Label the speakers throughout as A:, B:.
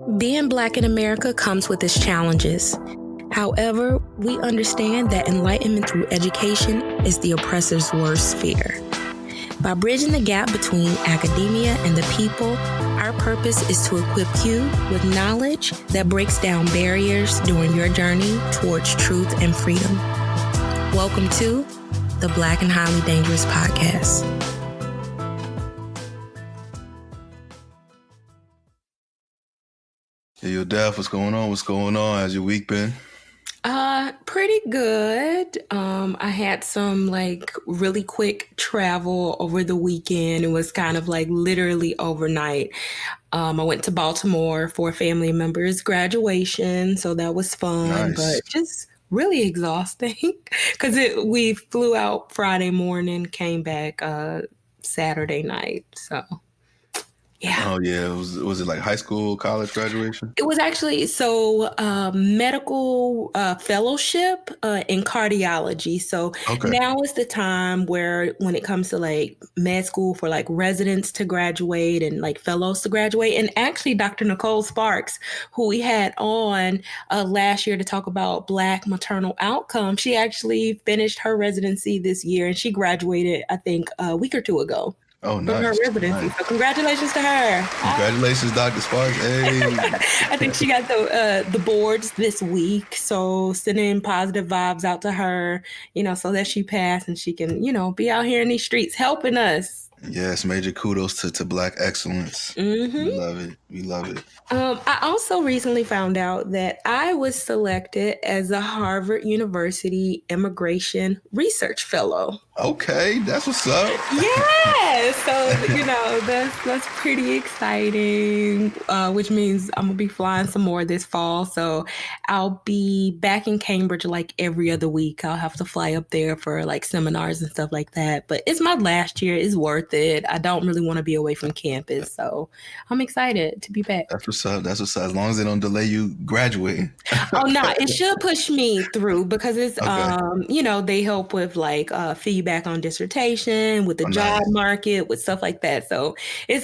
A: Being Black in America comes with its challenges. However, we understand that enlightenment through education is the oppressor's worst fear. By bridging the gap between academia and the people, our purpose is to equip you with knowledge that breaks down barriers during your journey towards truth and freedom. Welcome to the Black and Highly Dangerous Podcast.
B: Hey, yo, Daph, what's going on? What's going on? How's your week been?
A: Pretty good. I had some really quick travel over the weekend. It was kind of literally overnight. I went to Baltimore for a family member's graduation, so that was fun,
B: Nice.
A: but just really exhausting because we flew out Friday morning, came back Saturday night. So yeah.
B: Oh, yeah. Was it like high school, college graduation?
A: It was actually medical fellowship in cardiology. So
B: Okay.
A: now is the time where when it comes to med school for residents to graduate and fellows to graduate. And actually Dr. Nicole Sparks, who we had on last year to talk about Black maternal outcome, she actually finished her residency this year and she graduated, I think, a week or two ago.
B: Oh,
A: From
B: nice.
A: her residency.
B: Nice.
A: So congratulations to her.
B: Congratulations, Dr. Sparks. Hey.
A: I think she got the boards this week. So sending positive vibes out to her, so that she passed and she can, be out here in these streets helping us.
B: Yes, major kudos to Black excellence.
A: Mm-hmm.
B: We love it. We love it.
A: I also recently found out that I was selected as a Harvard University Immigration Research Fellow.
B: Okay, that's what's up.
A: Yeah, so that's pretty exciting. Which means I'm gonna be flying some more this fall. So I'll be back in Cambridge every other week. I'll have to fly up there for seminars and stuff like that. But it's my last year. It's worth it. I don't really want to be away from campus, so I'm excited to be back.
B: That's what's up. That's what's up. As long as they don't delay you graduating.
A: Oh no, it should push me through because it's
B: Okay.
A: they help with feedback on dissertation, with the job market, with stuff like that. So it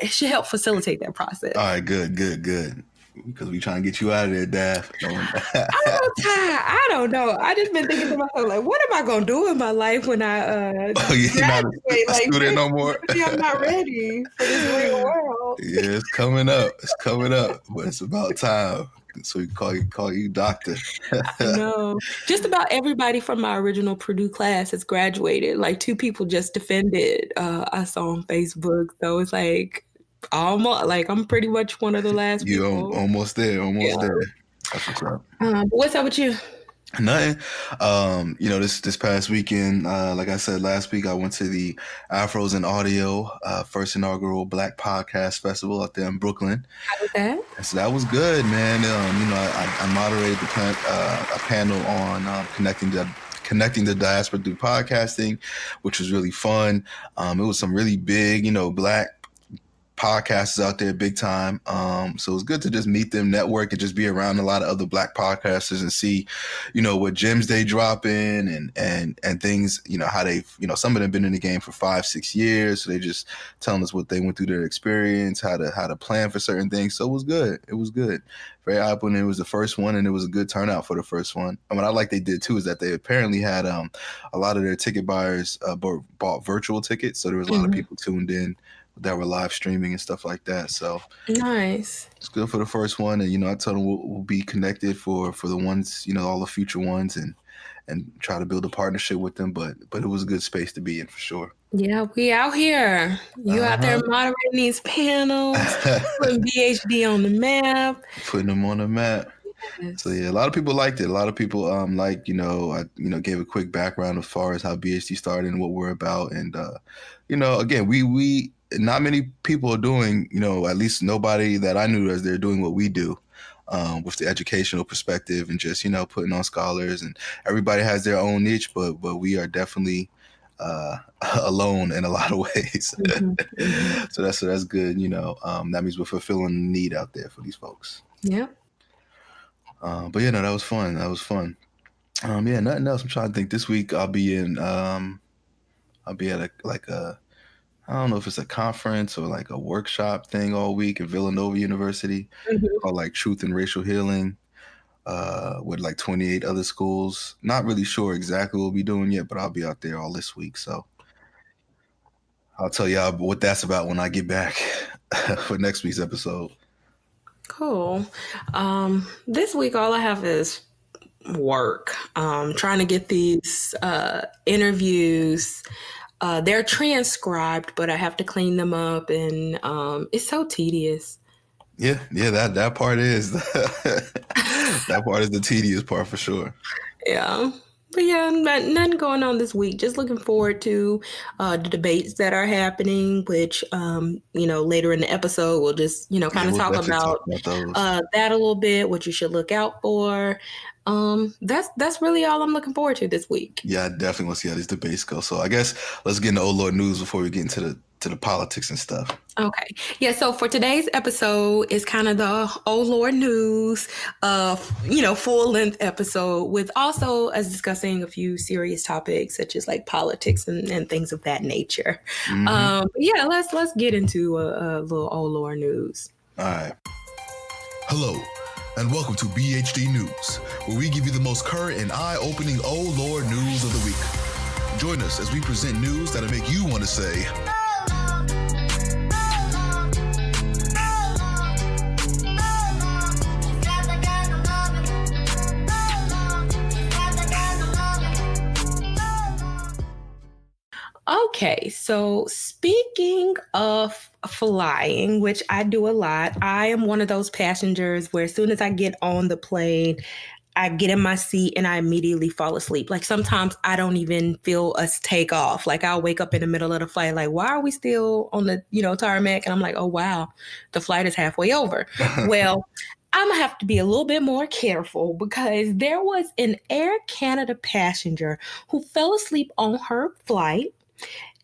A: should help facilitate that process.
B: All right, good. Because we trying to get you out of there, Daph.
A: I don't know. I just been thinking to myself, what am I gonna do in my life when I
B: you're not a student no more.
A: I'm not ready for this real world.
B: Yeah, it's coming up. But it's about time. So we call you doctor.
A: I know. Just about everybody from my original Purdue class has graduated. 2 people just defended us on Facebook. So it's almost I'm pretty much one of the last
B: You're
A: people.
B: almost there. There. That's what's up.
A: What's up with you?
B: Nothing. This past weekend, like I said last week, I went to the Afros and Audio first inaugural Black Podcast Festival out there in Brooklyn.
A: How was that?
B: So that was good, man. I moderated a panel on connecting the diaspora through podcasting, which was really fun. It was some really big, Black podcasters out there big time. So it was good to just meet them, network, and just be around a lot of other Black podcasters and see, what gems they drop in and things, how they've, some of them been in the game for 5-6 years. So they just telling us what they went through, their experience, how to plan for certain things. So it was good. Very eye-opening. It was the first one and it was a good turnout for the first one. And what I like they did too is that they apparently had a lot of their ticket buyers bought virtual tickets. So there was a lot of people tuned in that were live streaming and stuff like that. So
A: nice.
B: It's good for the first one. And, I told them we'll be connected for the ones, all the future ones and try to build a partnership with them. But it was a good space to be in for sure.
A: Yeah, we out here. You out there moderating these panels, putting BHD on the map.
B: Putting them on the map. Yes. So yeah, a lot of people liked it. A lot of people I gave a quick background as far as how BHD started and what we're about. And again, we not many people are doing, at least nobody that I knew as they're doing what we do. With the educational perspective and just, putting on scholars, and everybody has their own niche, but we are definitely alone in a lot of ways. Mm-hmm. So that's good. That means we're fulfilling the need out there for these folks.
A: Yeah.
B: But that was fun. Nothing else. I'm trying to think. This week I'll be at I don't know if it's a conference or like a workshop thing all week at Villanova University
A: Mhm.
B: called like Truth and Racial Healing with like 28 other schools. Not really sure exactly what we'll be doing yet, but I'll be out there all this week. So I'll tell y'all what that's about when I get back for next week's episode.
A: Cool. This week, all I have is work. Trying to get these interviews. They're transcribed, but I have to clean them up, and it's so tedious.
B: Yeah, that part is that part is the tedious part for sure.
A: Yeah. But yeah, nothing going on this week. Just looking forward to the debates that are happening, which, later in the episode, we'll just, kind of
B: We'll
A: talk
B: definitely talk
A: about
B: about those.
A: that a little bit, what you should look out for. That's really all I'm looking forward to this week.
B: Yeah, I definitely want to see how these debates go. So I guess let's get into Oh Lord News before we get into the politics and stuff.
A: Okay. Yeah. So for today's episode is kind of the Oh Lord News, full length episode with also us discussing a few serious topics such as like politics and things of that nature. Yeah, let's get into a little Oh Lord News.
B: All right. Hello, and welcome to BHD News, where we give you the most current and eye-opening Oh Lord News of the week. Join us as we present news that'll make you want to say,
A: Okay, so speaking of flying, which I do a lot, I am one of those passengers where as soon as I get on the plane, I get in my seat and I immediately fall asleep. Like sometimes I don't even feel us take off. Like I'll wake up in the middle of the flight, like, why are we still on the, tarmac? And I'm like, oh, wow, the flight is halfway over. Well, I'm gonna have to be a little bit more careful because there was an Air Canada passenger who fell asleep on her flight.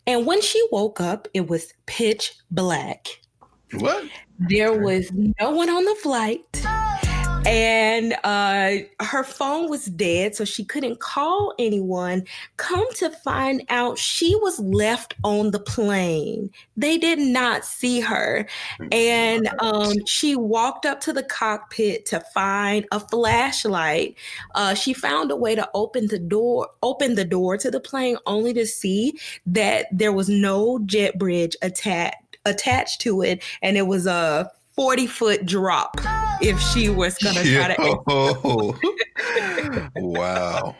A: And when she woke up, it was pitch black.
B: What?
A: There was no one on the flight. And her phone was dead, so she couldn't call anyone. Come to find out, she was left on the plane. They did not see her. And she walked up to the cockpit to find a flashlight. She found a way to open the door to the plane, only to see that there was no jet bridge attached to it, and it was a 40-foot drop if she was going to try to.
B: Wow.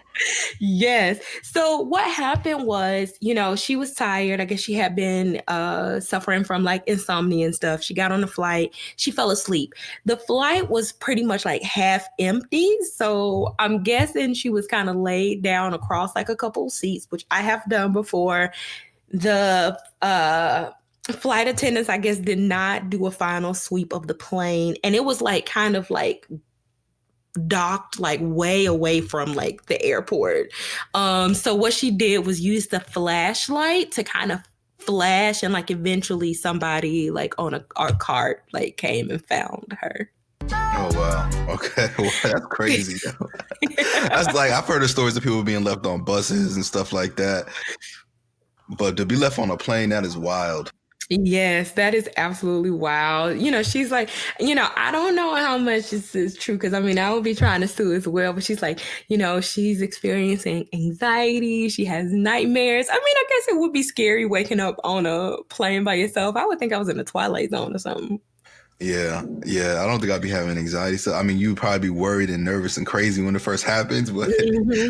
A: Yes. So what happened was, she was tired. I guess she had been suffering from like insomnia and stuff. She got on the flight. She fell asleep. The flight was pretty much like half empty. So I'm guessing she was kind of laid down across like a couple of seats, which I have done before. The flight attendants, I guess, did not do a final sweep of the plane. And it was like kind of like docked like way away from like the airport. So what she did was use the flashlight to kind of flash, and like eventually somebody like on our cart like came and found her.
B: Oh, wow. Okay. Well, that's crazy. That's like, I've heard of stories of people being left on buses and stuff like that. But to be left on a plane, that is wild.
A: Yes, that is absolutely wild. She's like, I don't know how much this is true because I would be trying to sue as well. But she's like, she's experiencing anxiety. She has nightmares. I guess it would be scary waking up on a plane by yourself. I would think I was in the Twilight Zone or something.
B: Yeah. I don't think I'd be having anxiety. So, you'd probably be worried and nervous and crazy when it first happens. But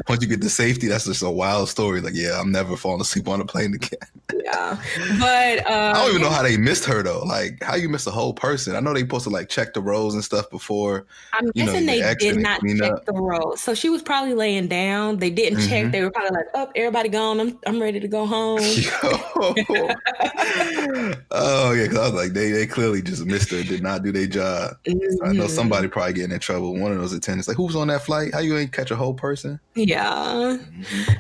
B: once you get to safety, that's just a wild story. Like, yeah, I'm never falling asleep on a plane again.
A: Yeah. But
B: I don't even know how they missed her, though. Like, how you miss a whole person? I know they supposed to, like, check the rows and stuff before.
A: I'm guessing they did not check the rows. So she was probably laying down. They didn't check. They were probably like, oh, everybody gone. I'm ready to go home.
B: Oh, yeah, because I was like, they clearly just missed her. Did not do their job. So I know somebody probably getting in trouble. One of those attendants, like, who was on that flight? How you ain't catch a whole person?
A: Yeah.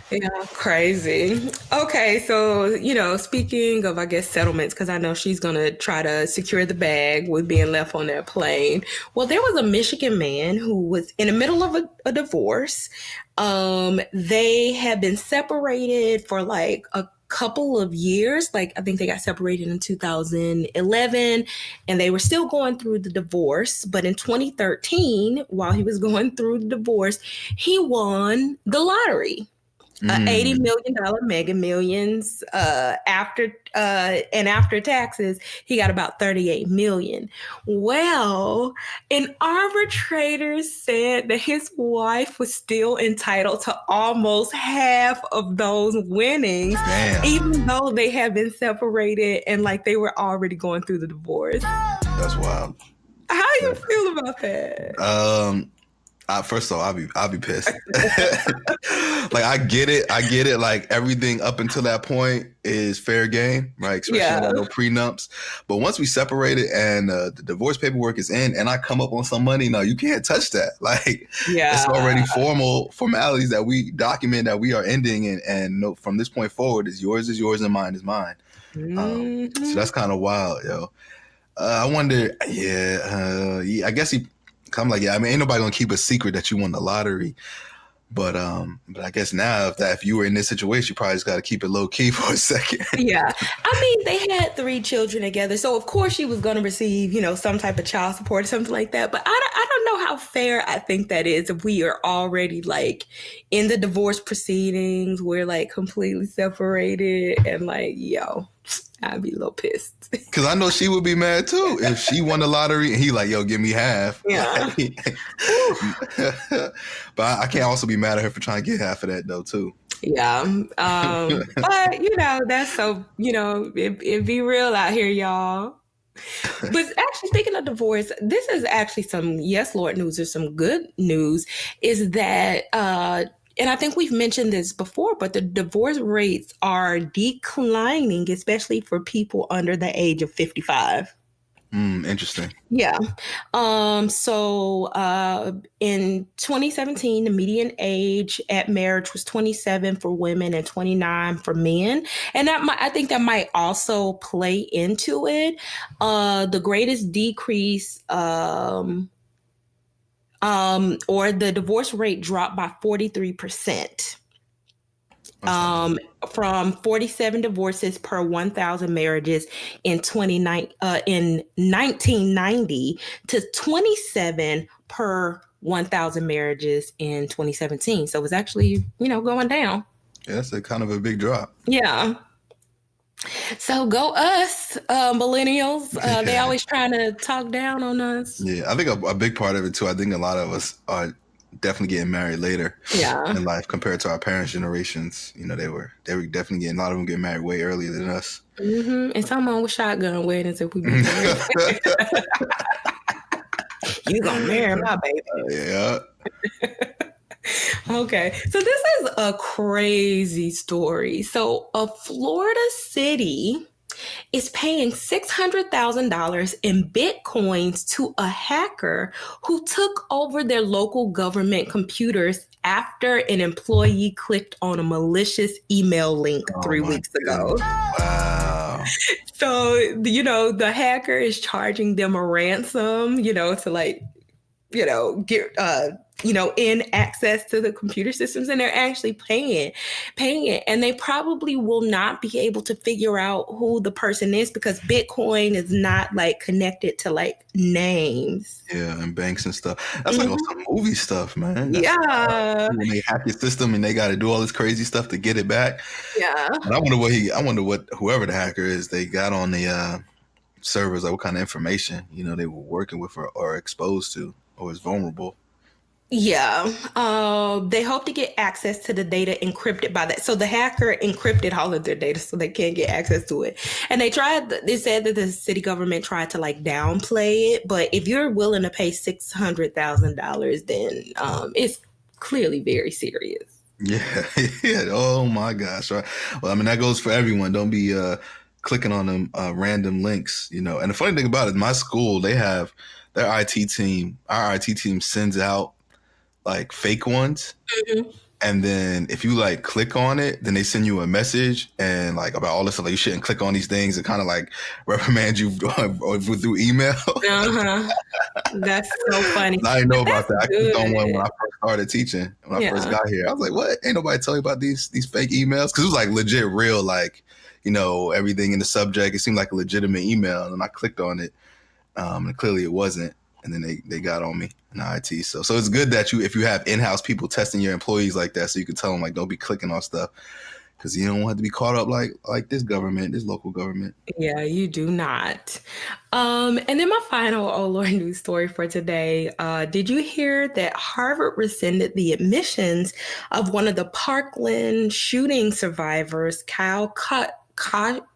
A: Yeah, crazy. Okay, so, speaking of, I guess, settlements, because I know she's going to try to secure the bag with being left on that plane. Well, there was a Michigan man who was in the middle of a divorce. They had been separated for like couple of years. Like, I think they got separated in 2011 and they were still going through the divorce. But in 2013, while he was going through the divorce, he won the lottery. $80 million Mega Millions. After taxes, he got about $38 million. Well, an arbitrator said that his wife was still entitled to almost half of those winnings, even though they had been separated and like they were already going through the divorce.
B: That's wild.
A: How do you feel about that?
B: First of all, I'll be pissed. Like, I get it. Like, everything up until that point is fair game, right? Especially no prenups. But once we separated and the divorce paperwork is in, and I come up on some money, no, you can't touch that. Like, it's already formalities that we document that we are ending, and no, from this point forward, is yours, and mine is mine. So that's kind of wild, yo. I wonder. I guess I'm like, I mean, ain't nobody gonna keep a secret that you won the lottery, but I guess now if you were in this situation, you probably just got to keep it low key for a second.
A: Yeah, I mean, they had 3 children together, so of course she was gonna receive, some type of child support or something like that. But I don't know how fair I think that is if we are already like in the divorce proceedings, we're like completely separated, and like, I'd be a little pissed.
B: Because I know she would be mad too if she won the lottery and he like, yo, give me half.
A: Yeah.
B: But I can't also be mad at her for trying to get half of that though too.
A: Yeah. But that's so, it be real out here, y'all. But actually, speaking of divorce, this is actually some yes, Lord news or some good news is that, and I think we've mentioned this before, but the divorce rates are declining, especially for people under the age of 55.
B: Interesting.
A: Yeah. So in 2017, the median age at marriage was 27 for women and 29 for men. And I think that might also play into it. The greatest decrease or the divorce rate dropped by 43%. From 47 divorces per 1,000 marriages in 1990 to 27 per 1,000 marriages in 2017. So it was actually, going down.
B: Yeah, that's a kind of a big drop.
A: Yeah. So go us, millennials. They always trying to talk down on us.
B: Yeah, I think a big part of it too. I think a lot of us are definitely getting married later in life compared to our parents' generations. They were definitely getting, a lot of them getting married way earlier than us.
A: Mm-hmm. And some on with shotgun weddings if we be married. You gonna marry my baby.
B: Yeah.
A: Okay, so this is a crazy story. So a Florida city is paying $600,000 in Bitcoins to a hacker who took over their local government computers after an employee clicked on a malicious email link 3 weeks ago.
B: Wow.
A: So, the hacker is charging them a ransom, to like, get, in access to the computer systems, and they're actually paying it. And they probably will not be able to figure out who the person is because Bitcoin is not like connected to like names.
B: Yeah, and banks and stuff. That's like some movie stuff, man. That's when they hack your system and they got to do all this crazy stuff to get it back.
A: Yeah.
B: And I wonder what whoever the hacker is, they got on the servers, like what kind of information, they were working with or exposed to or is vulnerable.
A: Yeah. They hope to get access to the data encrypted by that. So the hacker encrypted all of their data so they can't get access to it. And they said that the city government tried to like downplay it. But if you're willing to pay $600,000, then it's clearly very serious.
B: Yeah. Oh my gosh. Right. Well, I mean, that goes for everyone. Don't be clicking on them random links, And the funny thing about it, my school, they have their IT team. Our IT team sends out like fake ones. Mm-hmm. And then if you like click on it, then they send you a message and like about all this stuff. Like you shouldn't click on these things and kind of like reprimand you through email.
A: Uh-huh. That's so funny.
B: I didn't know
A: But
B: about
A: that's
B: that. I clicked on one when
A: good.
B: I first started teaching. When I first
A: Yeah.
B: got here, I was like, "What? Ain't nobody tell you about these fake emails?" Because it was like legit, real, like everything in the subject. It seemed like a legitimate email, and I clicked on it, and clearly it wasn't. And then they got on me in IT. So it's good that if you have in-house people testing your employees like that, so you can tell them like, don't be clicking on stuff, because you don't want to be caught up like this local government.
A: Yeah, you do not. And then my final Oh Lord news story for today. Did you hear that Harvard rescinded the admissions of one of the Parkland shooting survivors, Kyle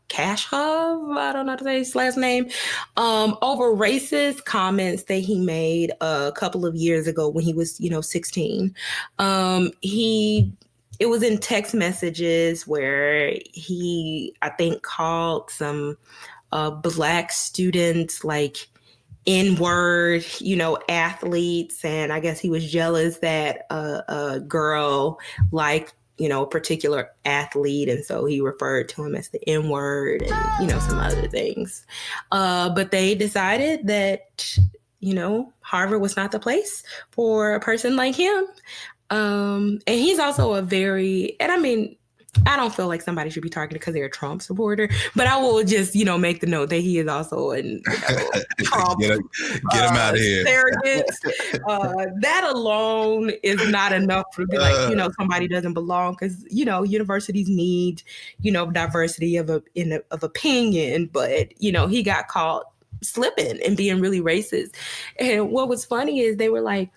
A: Kashov, I don't know how to say his last name, over racist comments that he made a couple of years ago when he was, 16. It was in text messages where he, I think, called some Black students like N-word, athletes. And I guess he was jealous that a girl liked, a particular athlete. And so he referred to him as the N-word and, some other things. But they decided that, Harvard was not the place for a person like him. And he's also I don't feel like somebody should be targeted because they're a Trump supporter, but I will just, make the note that he is also a Trump
B: get him out of here.
A: surrogate. That alone is not enough to be like, somebody doesn't belong, because, universities need, diversity of opinion, but, he got caught slipping and being really racist. And what was funny is they were like,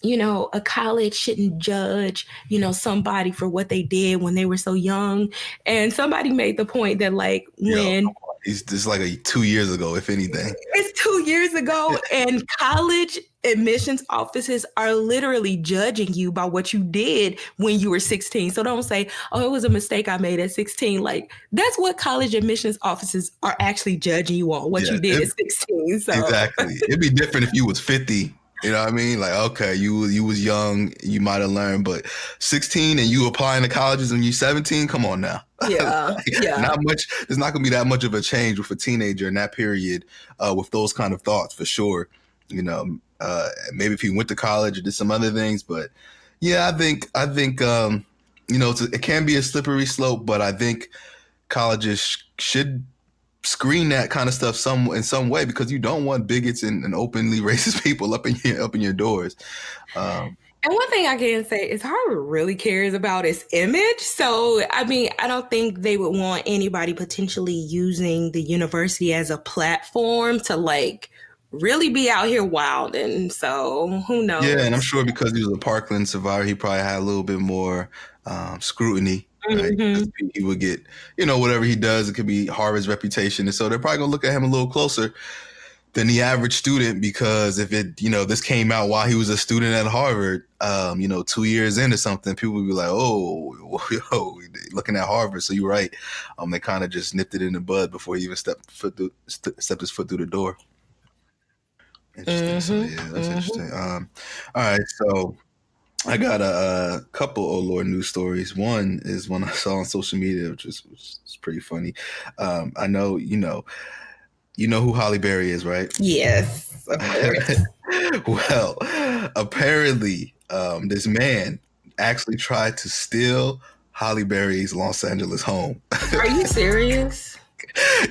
A: a college shouldn't judge, somebody for what they did when they were so young. And somebody made the point that like when
B: this is like 2 years ago, if anything.
A: It's 2 years ago, and college admissions offices are literally judging you by what you did when you were 16. So don't say, oh, it was a mistake I made at 16. Like, that's what college admissions offices are actually judging you on, what you did at 16. So
B: exactly. It'd be different if you was 50. You know what I mean? Like, okay, you was young, you might have learned, but 16 and you applying to colleges when you're 17, come on now.
A: Yeah, yeah.
B: Not much. There's not going to be that much of a change with a teenager in that period with those kind of thoughts, for sure. Maybe if he went to college or did some other things, but yeah, I think it can be a slippery slope, but I think colleges should screen that kind of stuff in some way, because you don't want bigots and openly racist people up in your doors.
A: And one thing I can say is Harvard really cares about its image. So, I don't think they would want anybody potentially using the university as a platform to like really be out here wild. And so who knows?
B: Yeah, and I'm sure because he was a Parkland survivor, he probably had a little bit more scrutiny. Right?
A: Mm-hmm.
B: He would get, whatever he does, it could be Harvard's reputation. And so they're probably going to look at him a little closer than the average student, because if it, this came out while he was a student at Harvard, 2 years in or something, people would be like, oh, yo, looking at Harvard. So you're right. They kind of just nipped it in the bud before he even stepped his foot through the door. Interesting.
A: Mm-hmm.
B: So yeah, that's interesting. All right. So I got a couple Oh Lord news stories. One is one I saw on social media, which was pretty funny. I know you know who Halle Berry is, right?
A: Yes, of course.
B: Well, apparently, this man actually tried to steal Halle Berry's Los Angeles home.
A: Are you serious?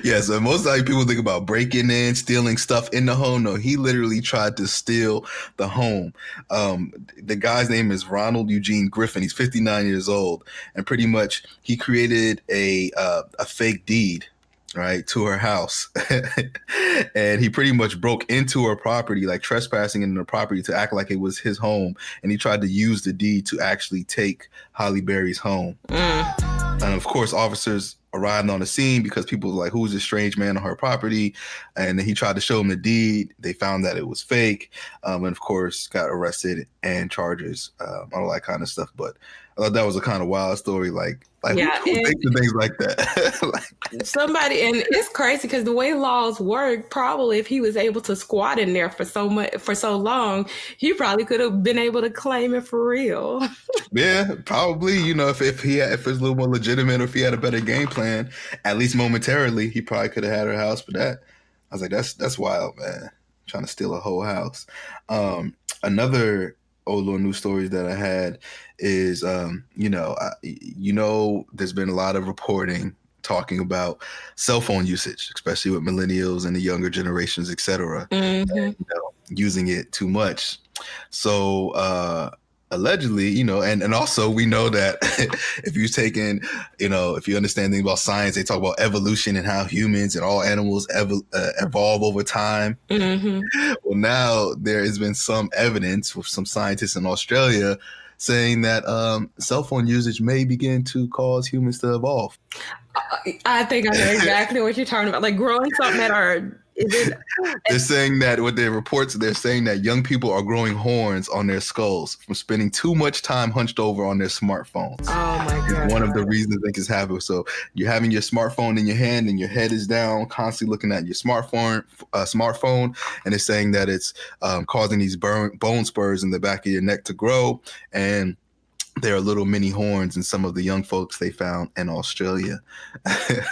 B: Yeah, so most of the people think about breaking in, stealing stuff in the home. No, he literally tried to steal the home. The guy's name is Ronald Eugene Griffin. He's 59 years old, and pretty much he created a fake deed, right, to her house. And he pretty much broke into her property, like trespassing into her property, to act like it was his home. And he tried to use the deed to actually take Halle Berry's home. And of course, officers arrived on the scene because people were like, who's this strange man on her property? And then he tried to show them the deed. They found that it was fake. And of course, got arrested and charges, all that kind of stuff. But I thought that was a kind of wild story. Like
A: Yeah,
B: who thinks of things like that?
A: somebody, and it's crazy because the way laws work, probably if he was able to squat in there for so long, he probably could have been able to claim it for real.
B: Yeah, probably. You know, if it's a little more legitimate, or if he had a better game plan, at least momentarily, he probably could have had her house for that. I was like, that's wild, man. Trying to steal a whole house. Another old little news stories that I had is, there's been a lot of reporting talking about cell phone usage, especially with millennials and the younger generations, etc.
A: Mm-hmm.
B: Using it too much. So allegedly, and also we know that if you've taken, if you understand things about science, they talk about evolution and how humans and all animals evolve over time.
A: Mm-hmm.
B: Well, now there has been some evidence with some scientists in Australia saying that cell phone usage may begin to cause humans to evolve.
A: I think I know exactly what you're talking about. Like growing something that are.
B: They're saying that with their reports, they're saying that young people are growing horns on their skulls from spending too much time hunched over on their smartphones.
A: Oh my God.
B: One of the reasons I think it's happening. So you're having your smartphone in your hand and your head is down, constantly looking at your smartphone, and it's saying that it's causing these bone spurs in the back of your neck to grow, and there are little mini horns in some of the young folks they found in Australia,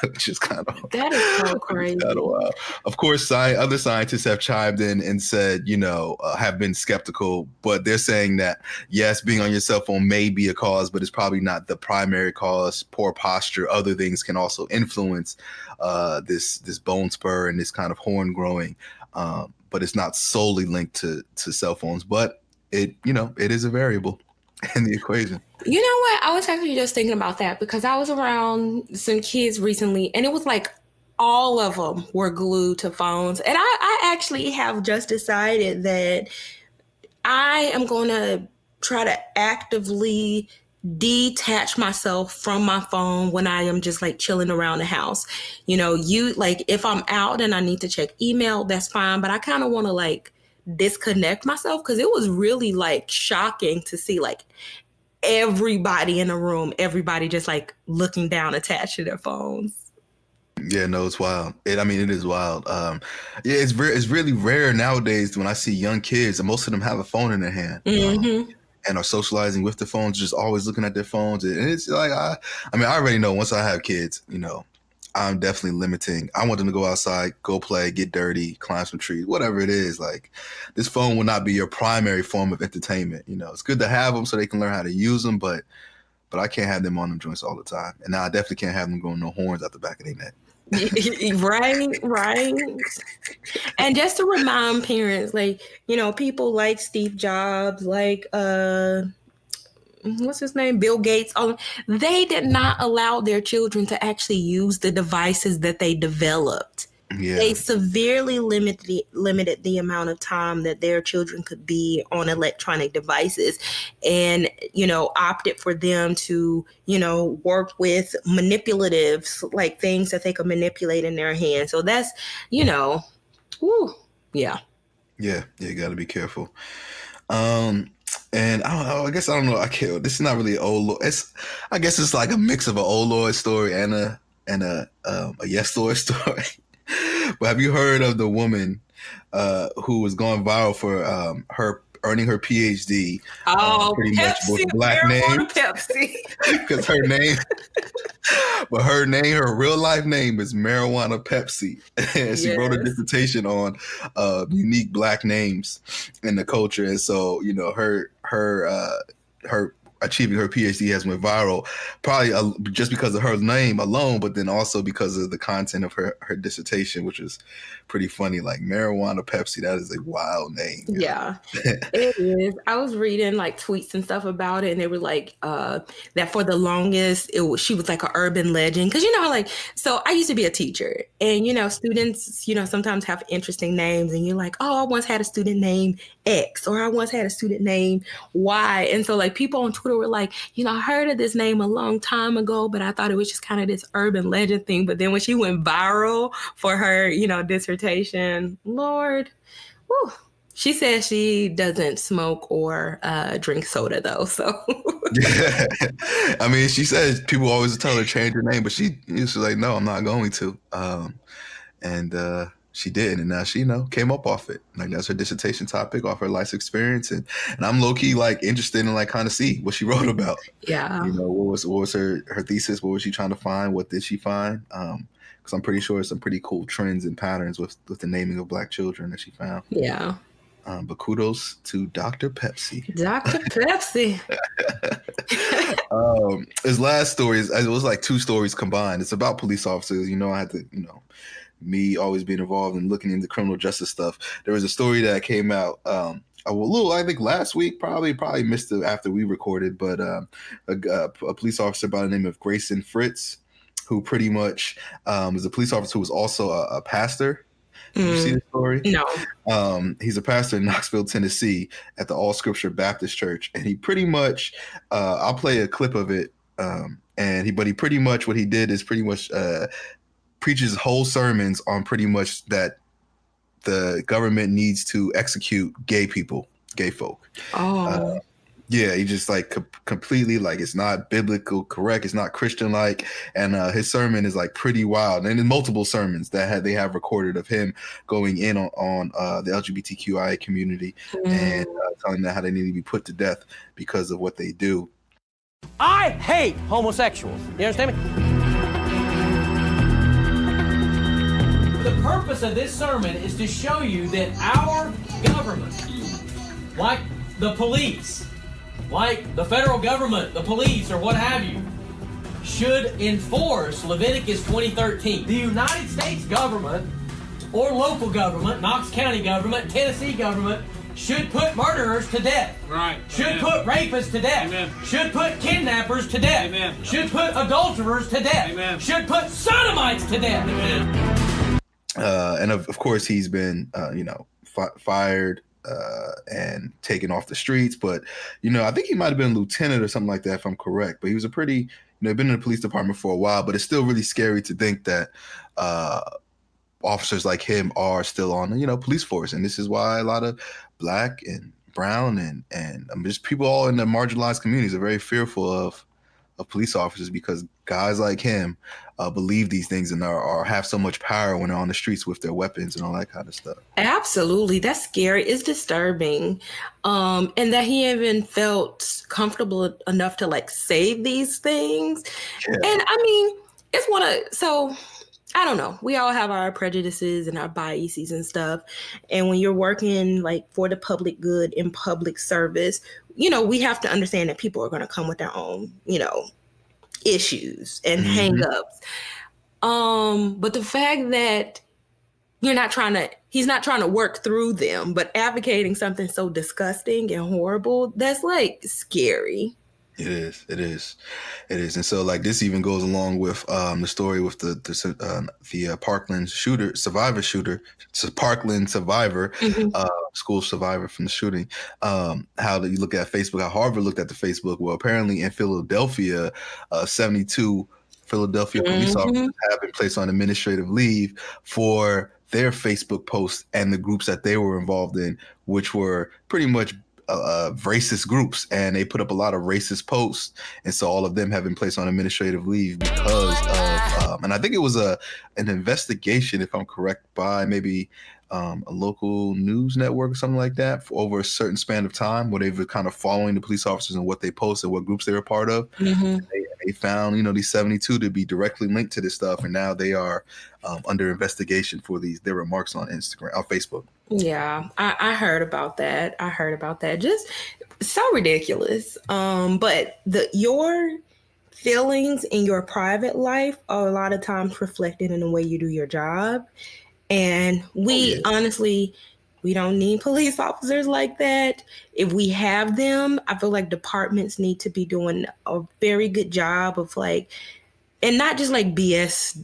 B: which is kind of
A: that is so crazy.
B: Kind of wild. Of course, other scientists have chimed in and said, have been skeptical, but they're saying that yes, being on your cell phone may be a cause, but it's probably not the primary cause. Poor posture, other things can also influence this bone spur and this kind of horn growing, but it's not solely linked to cell phones. But it is a variable in the equation.
A: You know what? I was actually just thinking about that because I was around some kids recently, and it was like all of them were glued to phones. And I actually have just decided that I am going to try to actively detach myself from my phone when I am just like chilling around the house. If I'm out and I need to check email, that's fine. But I kind of want to like disconnect myself because it was really like shocking to see like everybody in the room, everybody just like looking down attached to their phones.
B: Yeah, no, it's wild. It is wild. It's really rare nowadays when I see young kids, and most of them have a phone in their hand, and are socializing with the phones, just always looking at their phones. And it's like, I already know once I have kids, I'm definitely limiting. I want them to go outside, go play, get dirty, climb some trees, whatever it is. Like, this phone will not be your primary form of entertainment. It's good to have them so they can learn how to use them, but I can't have them on them joints all the time. And now I definitely can't have them going no horns out the back of their neck.
A: Right. And just to remind parents, like, people like Steve Jobs, like what's his name? Bill Gates. They did not allow their children to actually use the devices that they developed. Yeah. They severely limited the amount of time that their children could be on electronic devices, and, opted for them to, work with manipulatives, like things that they could manipulate in their hands. So that's, yeah.
B: Yeah, you got to be careful. And I don't know. This is not really an old Lord. I guess it's like a mix of an old Lord story and a Yes Lord story. But have you heard of the woman who was going viral for her earning her PhD?
A: Pretty Pepsi, much with a black name. Pepsi.
B: Because her name, but her real life name is Marijuana Pepsi. And she wrote a dissertation on unique black names in the culture. And so, her achieving her PhD has went viral, probably just because of her name alone, but then also because of the content of her dissertation, which is pretty funny. Like Marijuana Pepsi, that is a wild name.
A: Yeah, it is. I was reading like tweets and stuff about it, and they were like that for the longest, she was like an urban legend. Because so I used to be a teacher, and students, sometimes have interesting names, and you're like, oh, I once had a student named X, or I once had a student named Y, and so like people on Twitter were like, I heard of this name a long time ago, but I thought it was just kind of this urban legend thing. But then when she went viral for her, dissertation, Lord, whew, She says she doesn't smoke or drink soda though. So
B: Yeah. I mean, she says people always tell her change her name, but she's like, no, I'm not going to. And she did, and now she, came up off it. Like that's her dissertation topic, off her life experience, and I'm low key like interested in like kind of see what she wrote about.
A: yeah,
B: what was her thesis? What was she trying to find? What did she find? Because I'm pretty sure some pretty cool trends and patterns with the naming of Black children that she found.
A: Yeah.
B: But kudos to Dr. Pepsi.
A: Dr. Pepsi.
B: His last story it was like two stories combined. It's about police officers. I had to, me always being involved in looking into criminal justice stuff. There was a story that came out I think last week, probably missed it after we recorded, but a police officer by the name of Grayson Fritz, who pretty much is a police officer who was also a pastor. Did you see the story?
A: No.
B: He's a pastor in Knoxville, Tennessee, at the All Scripture Baptist Church, and he pretty much, I'll play a clip of it. But he pretty much, what he did is pretty much preaches whole sermons on pretty much that the government needs to execute gay folk.
A: Oh.
B: Yeah, he just like completely like it's not biblical correct. It's not Christian like, and his sermon is like pretty wild. And in multiple sermons that they have recorded of him going in on the LGBTQIA community and telling them how they need to be put to death because of what they do.
C: I hate homosexuals. You understand me? The purpose of this sermon is to show you that our government, like the police, like the federal government, the police, or what have you, should enforce Leviticus 20:13. The United States government or local government, Knox County government, Tennessee government, should put murderers to death.
D: Right.
C: Should put rapists to death.
D: Amen.
C: Should put kidnappers to death.
D: Amen.
C: Should put adulterers to death.
D: Amen.
C: Should put sodomites to death.
D: Amen.
B: And of course, he's been, fired and taken off the streets. But, I think he might have been a lieutenant or something like that, if I'm correct. But he was a pretty, been in the police department for a while. But it's still really scary to think that officers like him are still on the, police force. And this is why a lot of Black and brown and just people all in the marginalized communities are very fearful of police officers, because guys like him believe these things and are have so much power when they're on the streets with their weapons and all that kind of stuff.
A: Absolutely. That's scary. It's disturbing. And that he even felt comfortable enough to like say these things. Yeah. And I mean, so I don't know. We all have our prejudices and our biases and stuff. And when you're working like for the public good in public service, we have to understand that people are going to come with their own, issues and hang-ups. But the fact that he's not trying to work through them, but advocating something so disgusting and horrible, that's like scary.
B: It is. And so like this even goes along with the story with the Parkland Parkland survivor, school survivor from the shooting. How do you look at Facebook, how Harvard looked at the Facebook? Well, apparently in Philadelphia, 72 Philadelphia police officers have been placed on administrative leave for their Facebook posts and the groups that they were involved in, which were pretty much racist groups, and they put up a lot of racist posts, and so all of them have been placed on administrative leave because of and I think it was an investigation, if I'm correct, by maybe a local news network or something like that, for over a certain span of time, where they've been kind of following the police officers and what they posted, what groups they were part of. They found these 72 to be directly linked to this stuff, and now they are under investigation for their remarks on Facebook.
A: Yeah, I heard about that. Just so ridiculous. But your feelings in your private life are a lot of times reflected in the way you do your job. And honestly, we don't need police officers like that. If we have them, I feel like departments need to be doing a very good job of like, and not just like BS,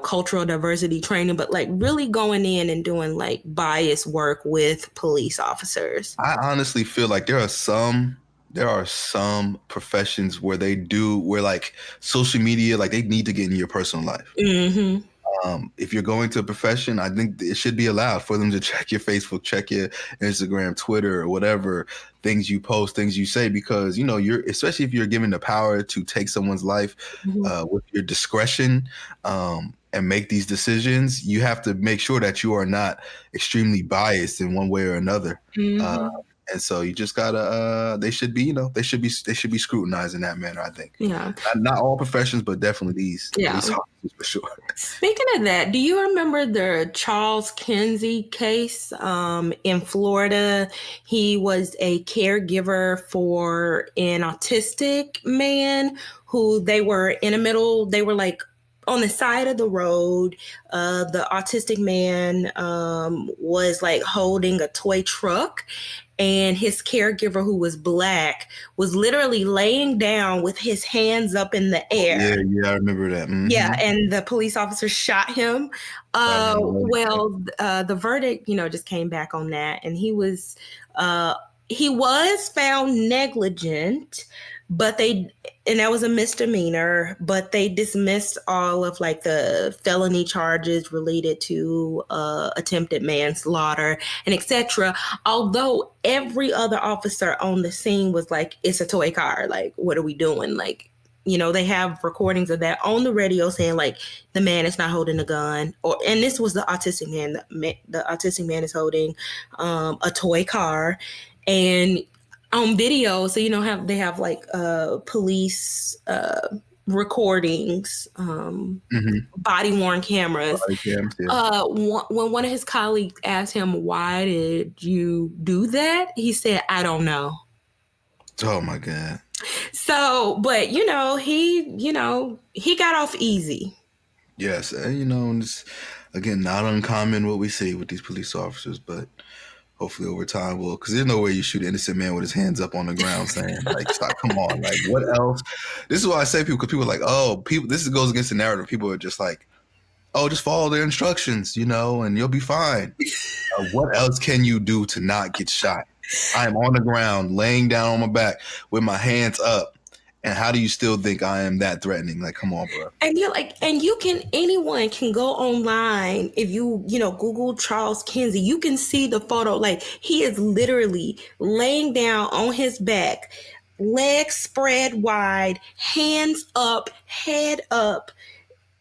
A: cultural diversity training, but like really going in and doing like bias work with police officers.
B: I honestly feel like there are some professions where like social media, like they need to get in your personal life. If you're going to a profession, I think it should be allowed for them to check your Facebook, check your Instagram, Twitter, or whatever things you post, things you say, because, you know, especially if you're given the power to take someone's life with your discretion and make these decisions, you have to make sure that you are not extremely biased in one way or another. And so you just gotta. They should be, they should be scrutinized in that manner. I think.
A: Yeah.
B: Not all professions, but definitely these.
A: Yeah.
B: These officers for sure.
A: Speaking of that, do you remember the Charles Kinsey case in Florida? He was a caregiver for an autistic man who they were like on the side of the road. The autistic man was like holding a toy truck, and his caregiver, who was Black, was literally laying down with his hands up in the air.
B: Yeah, I remember that.
A: Yeah, and the police officer shot him. The verdict, just came back on that, and he was found negligent, and that was a misdemeanor, but they dismissed all of like the felony charges related to attempted manslaughter and etc. Although every other officer on the scene was like, it's a toy car. Like, what are we doing? Like, they have recordings of that on the radio saying like the man is not holding a gun, and this was the autistic man. The autistic man is holding a toy car, and on video, so they have like police recordings, body worn cameras. When one of his colleagues asked him, "Why did you do that?" he said, "I don't know."
B: Oh my God.
A: So, but he got off easy.
B: Yes, and it's again not uncommon what we see with these police officers, but hopefully over time because there's no way you shoot an innocent man with his hands up on the ground saying like, "Stop, come on!" Like, what else? This is why I say because people are like, "Oh, people." This goes against the narrative. People are just like, "Oh, just follow their instructions, and you'll be fine." What else can you do to not get shot? I am on the ground, laying down on my back with my hands up. And how do you still think I am that threatening? Like, come on, bro.
A: And you're like, anyone can go online. If you, Google Charles Kinsey, you can see the photo. Like, he is literally laying down on his back, legs spread wide, hands up, head up.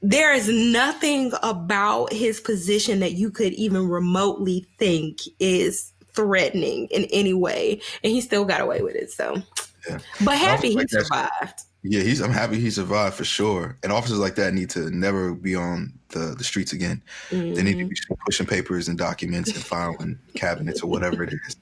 A: There is nothing about his position that you could even remotely think is threatening in any way. And he still got away with it. So, yeah. But happy he survived.
B: Yeah, I'm happy he survived for sure. And officers like that need to never be on the streets again. They need to be pushing papers and documents and filing cabinets or whatever it is.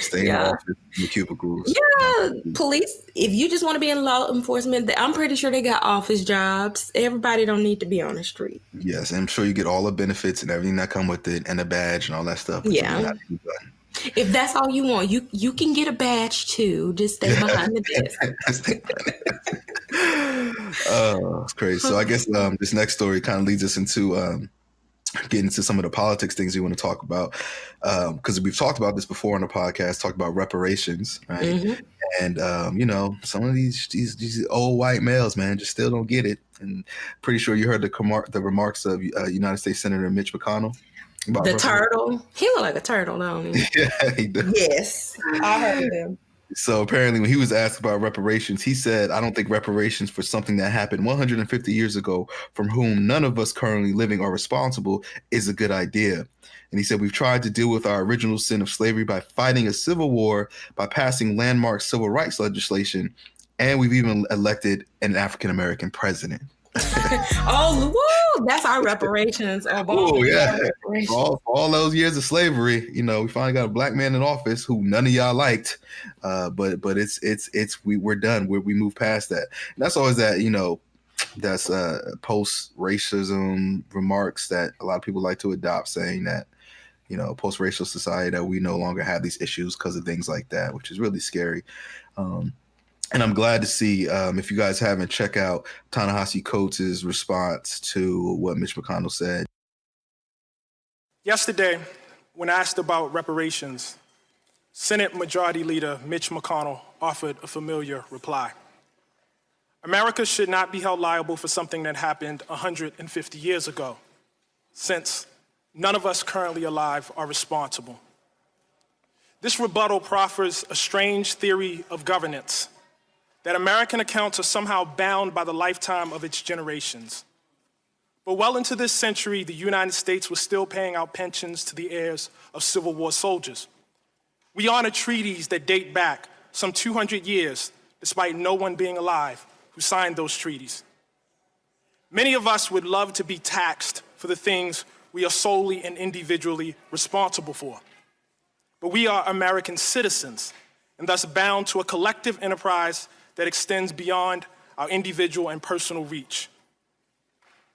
B: Stay in the office, in the cubicles.
A: Yeah, police, if you just want to be in law enforcement, I'm pretty sure they got office jobs. Everybody don't need to be on the street.
B: Yes, I'm sure you get all the benefits and everything that come with it and a badge and all that stuff.
A: Yeah. If that's all you want, you can get a badge too. Just stay behind the desk.
B: Oh, it's crazy. So I guess this next story kind of leads us into getting into some of the politics things we want to talk about. Because we've talked about this before on the podcast, talked about reparations, right? And some of these old white males, man, just still don't get it. And pretty sure you heard the remarks of United States Senator Mitch McConnell.
A: The turtle. He looked like a turtle, don't he?
B: Yeah, he does.
A: Yes, I heard him.
B: So apparently when he was asked about reparations, he said, "I don't think reparations for something that happened 150 years ago from whom none of us currently living are responsible is a good idea." And he said, "We've tried to deal with our original sin of slavery by fighting a civil war, by passing landmark civil rights legislation, and we've even elected an African-American president."
A: Oh, woo! That's our reparations.
B: Oh, yeah. All those years of slavery, we finally got a black man in office who none of y'all liked. But we're done. We moved past that. And that's always that, that's post-racism remarks that a lot of people like to adopt, saying that, post-racial society, that we no longer have these issues because of things like that, which is really scary. And I'm glad to see, if you guys haven't, check out Ta-Nehisi Coates' response to what Mitch McConnell said.
D: Yesterday, when asked about reparations, Senate Majority Leader Mitch McConnell offered a familiar reply. America should not be held liable for something that happened 150 years ago. since none of us currently alive are responsible. This rebuttal proffers a strange theory of governance, that American accounts are somehow bound by the lifetime of its generations. But well into this century, the United States was still paying out pensions to the heirs of Civil War soldiers. We honor treaties that date back some 200 years, despite no one being alive who signed those treaties. Many of us would love to be taxed for the things we are solely and individually responsible for. But we are American citizens, and thus bound to a collective enterprise that extends beyond our individual and personal reach.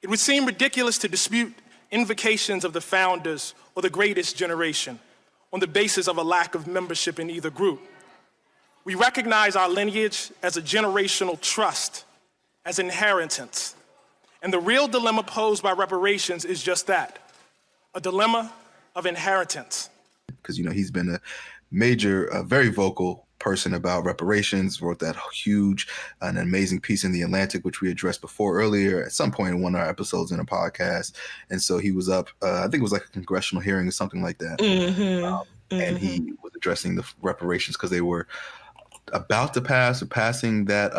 D: It would seem ridiculous to dispute invocations of the founders or the greatest generation on the basis of a lack of membership in either group. We recognize our lineage as a generational trust, as inheritance. And the real dilemma posed by reparations is just that, a dilemma of inheritance.
B: Because, he's been a major, very vocal person about reparations, wrote that huge and amazing piece in The Atlantic, which we addressed before earlier at some point in one of our episodes in a podcast. And so he was up, I think it was like a congressional hearing or something like that. And he was addressing the reparations because they were about to passing that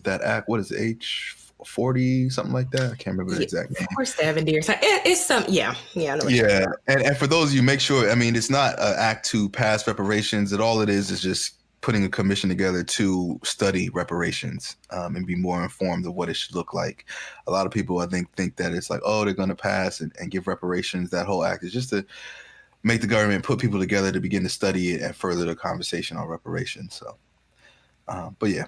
B: that act. What is it, H40, something like that? I can't remember the exact name.
A: Or 70 or something. It's some, yeah.
B: And for those of you, make sure, it's not an act to pass reparations. All it is just putting a commission together to study reparations and be more informed of what it should look like. A lot of people, I think that it's like, oh, they're going to pass and give reparations. That whole act is just to make the government put people together to begin to study it and further the conversation on reparations. So, but yeah.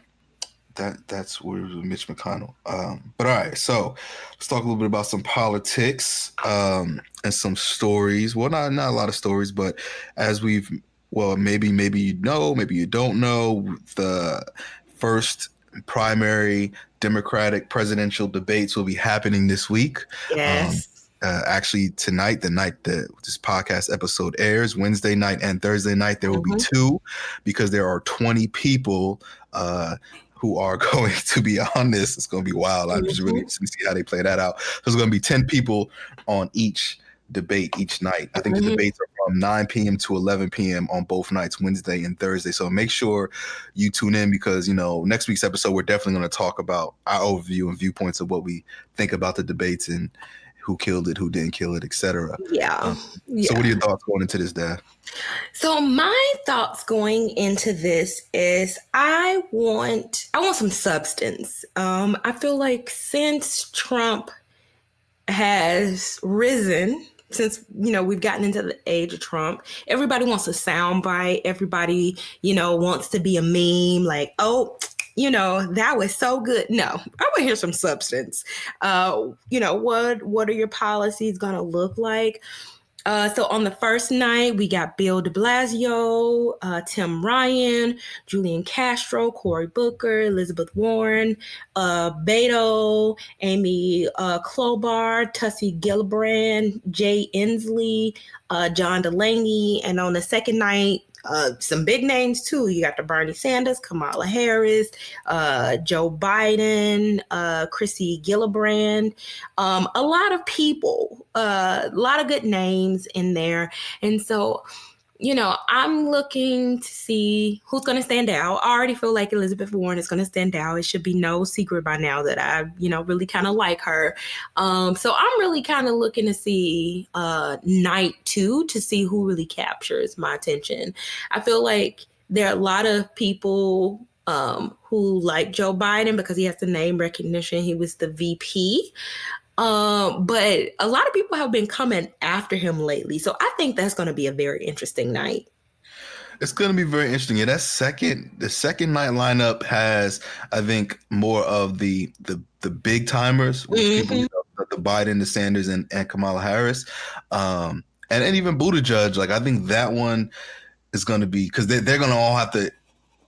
B: That's where Mitch McConnell. But all right, so let's talk a little bit about some politics and some stories. Well, not a lot of stories, but as maybe you know, maybe you don't know, the first primary Democratic presidential debates will be happening this week.
A: Yes.
B: Actually, tonight, the night that this podcast episode airs, Wednesday night and Thursday night, there will be two, because there are 20 people who are going to be on this. It's going to be wild. I'm just really interested to see how they play that out. So there's going to be 10 people on each debate each night. I think the debates are from 9 p.m. to 11 p.m. on both nights, Wednesday and Thursday. So make sure you tune in, because, next week's episode, we're definitely going to talk about our overview and viewpoints of what we think about the debates and who killed it, who didn't kill it, etc.
A: Yeah.
B: So what are your thoughts going into this, Dad?
A: So my thoughts going into this is I want some substance. I feel like since Trump has risen, since, we've gotten into the age of Trump, everybody wants a soundbite. Everybody, wants to be a meme, like, oh, that was so good. No, I want to hear some substance. What are your policies going to look like? So on the first night, we got Bill de Blasio, Tim Ryan, Julian Castro, Cory Booker, Elizabeth Warren, Beto, Amy Klobuchar, Tulsi Gillibrand, Jay Inslee, John Delaney. And on the second night, some big names too. You got the Bernie Sanders, Kamala Harris, Joe Biden, Chrissy Gillibrand, a lot of people, a lot of good names in there. And so, I'm looking to see who's going to stand out. I already feel like Elizabeth Warren is going to stand out. It should be no secret by now that I, really kind of like her. So I'm really kind of looking to see night 2 to see who really captures my attention. I feel like there are a lot of people who like Joe Biden because he has the name recognition. He was the VP. But a lot of people have been coming after him lately. So I think that's going to be a very interesting night.
B: It's going to be very interesting. Yeah, the second night lineup has, I think, more of the big timers, which people, the Biden, the Sanders, and Kamala Harris, and even Buttigieg. Like, I think that one is going to be, because they're going to all have to.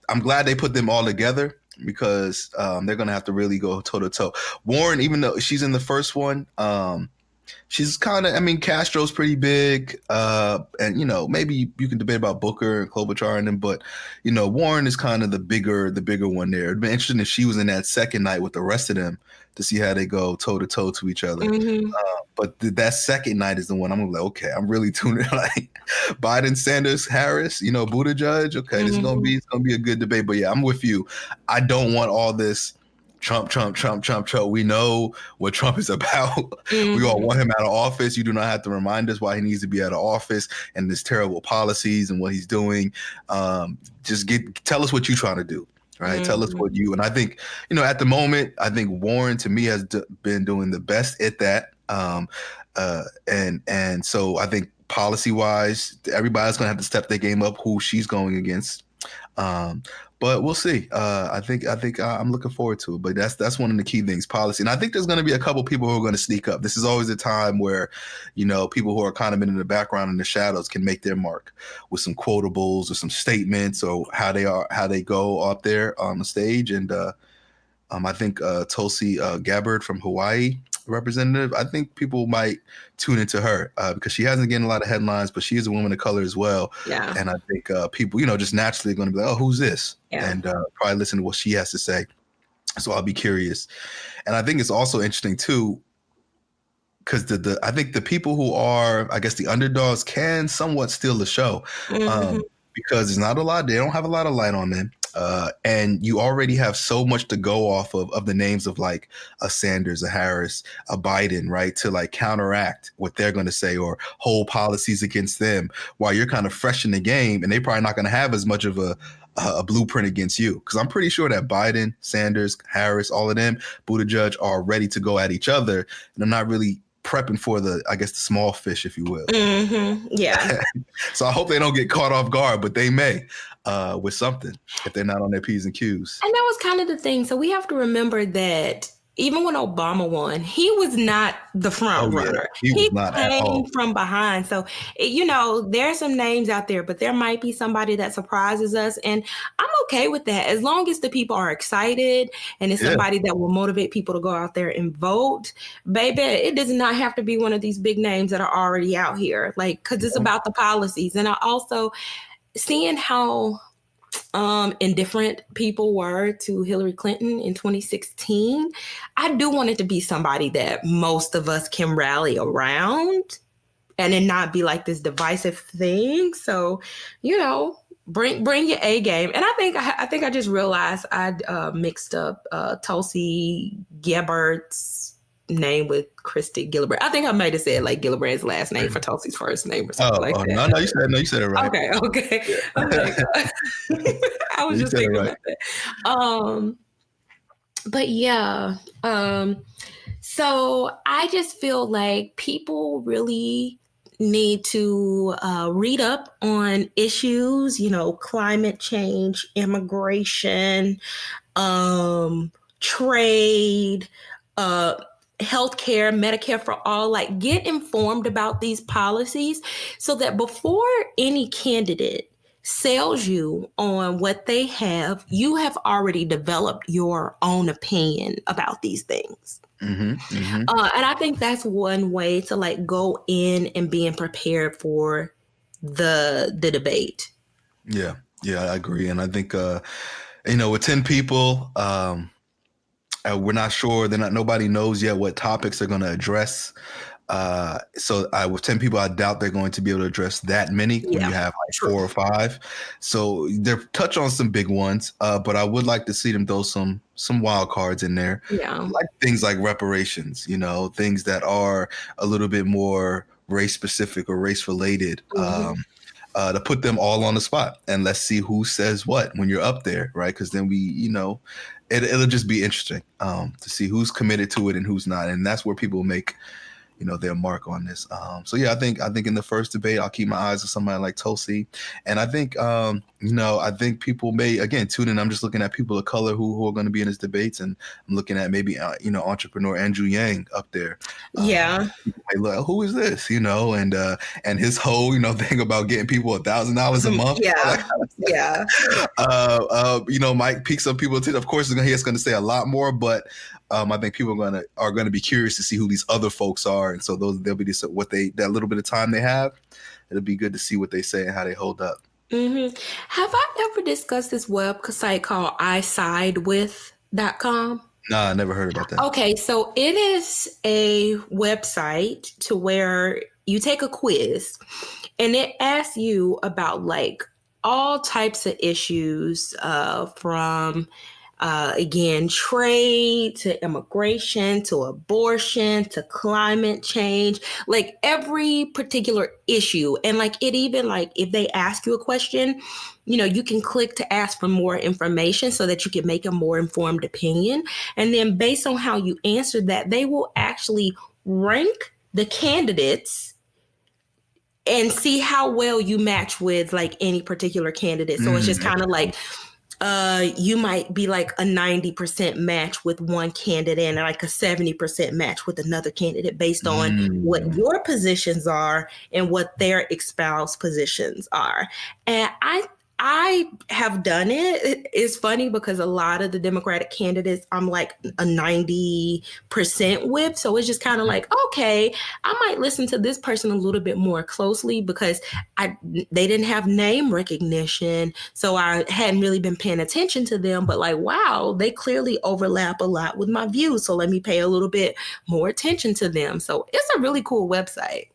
B: I'm glad they put them all together, because they're going to have to really go toe to toe. Warren, even though she's in the first one, she's kind of, I mean, Castro's pretty big. And, you know, maybe you can debate about Booker and Klobuchar and them, but, you know, Warren is kind of the bigger one there. It'd be interesting if she was in that second night with the rest of them to see how they go toe to toe to each other. But that second night is the one I'm like, okay, I'm really tuning in. Like Biden, Sanders, Harris, you know, Buttigieg. Okay, this is gonna be a good debate. But yeah, I'm with you. I don't want all this Trump. We know what Trump is about. We all want him out of office. You do not have to remind us why he needs to be out of office and his terrible policies and what he's doing. Just tell us what you're trying to do. Right. Tell us what you, and I think, you know, at the moment, I think Warren to me has been doing the best at that. And so I think policy wise, everybody's going to have to step their game up who she's going against. But we'll see. I think I'm looking forward to it. But that's one of the key things, policy. And I think there's going to be a couple people who are going to sneak up. This is always a time where, you know, people who are kind of been in the background in the shadows can make their mark with some quotables or some statements or how they go up there on the stage. And I think Tulsi Gabbard from Hawaii, representative, I think people might tune into her because she hasn't getting a lot of headlines, but she is a woman of color as well.
A: Yeah.
B: And I think people, you know, just naturally going to be like, oh, who's this?
A: Yeah.
B: And probably listen to what she has to say. So I'll be curious. And I think it's also interesting too, because I think the people who are, I guess, the underdogs can somewhat steal the show because there's not a lot. They don't have a lot of light on them. And you already have so much to go off of the names of like a Sanders, a Harris, a Biden, right? To like counteract what they're going to say or hold policies against them while you're kind of fresh in the game. And they're probably not going to have as much of a blueprint against you. Because I'm pretty sure that Biden, Sanders, Harris, all of them, Buttigieg are ready to go at each other. And I'm not really prepping for the small fish, if you will.
A: Yeah.
B: So I hope they don't get caught off guard, but they may with something if they're not on their P's and Q's.
A: And that was kind of the thing. So we have to remember that even when Obama won, he was not the front runner.
B: He was not at all.
A: Came from behind. So, you know, there are some names out there, but there might be somebody that surprises us. And I'm okay with that. As long as the people are excited and it's somebody that will motivate people to go out there and vote, baby, it does not have to be one of these big names that are already out here. Like, because it's about the policies. And I also seeing how indifferent people were to Hillary Clinton in 2016, I do want it to be somebody that most of us can rally around and then not be like this divisive thing. So, you know, bring your A game. And I think I just realized I'd mixed up Tulsi Gabbard's name with Christy Gillibrand. I think I might have said like Gillibrand's last name for Tulsi's first name or something like that.
B: No, you said it right.
A: Okay. I was just thinking about that. But yeah. So I just feel like people really need to read up on issues, you know, climate change, immigration, trade, healthcare, Medicare for all, like get informed about these policies so that before any candidate sells you on what they have, you have already developed your own opinion about these things. And I think that's one way to like go in and being prepared for the debate.
B: Yeah, I agree. And I think, you know, with 10 people, we're not sure. Nobody knows yet what topics they're going to address. So with 10 people, I doubt they're going to be able to address that many when you have like 4 or 5. So they're touch on some big ones, but I would like to see them throw some wild cards in there.
A: Yeah.
B: Like things like reparations, you know, things that are a little bit more race specific or race related. To put them all on the spot and let's see who says what when you're up there, right? Because then we, you know, it'll just be interesting to see who's committed to it and who's not, and that's where people make, you know, their mark on this. So yeah, I think in the first debate, I'll keep my eyes on somebody like Tulsi, and I think I think people may, again, tune in. I'm just looking at people of color who are going to be in his debates, and I'm looking at maybe, entrepreneur Andrew Yang up there.
A: Yeah.
B: Hey, look, who is this? And his whole, thing about getting people $1,000 a month.
A: Yeah. Yeah.
B: Might pique some people too. Of course, he's going to say a lot more, but I think people are going to be curious to see who these other folks are, and so they'll be that little bit of time they have. It'll be good to see what they say and how they hold up.
A: Mm-hmm. Have I ever discussed this website called isidewith.com?
B: Nah, I never heard about that.
A: Okay, so it is a website to where you take a quiz and it asks you about like all types of issues from again, trade to immigration to abortion to climate change, like every particular issue. And like it even like if they ask you a question, you can click to ask for more information so that you can make a more informed opinion. And then based on how you answer that, they will actually rank the candidates and see how well you match with like any particular candidate. So it's just kind of like, you might be like a 90% match with one candidate and like a 70% match with another candidate based on what your positions are and what their espoused positions are. And I have done it. It's funny because a lot of the Democratic candidates I'm like a 90% with. So it's just kind of like, okay, I might listen to this person a little bit more closely because they didn't have name recognition. So I hadn't really been paying attention to them. But like, wow, they clearly overlap a lot with my views. So let me pay a little bit more attention to them. So it's a really cool website.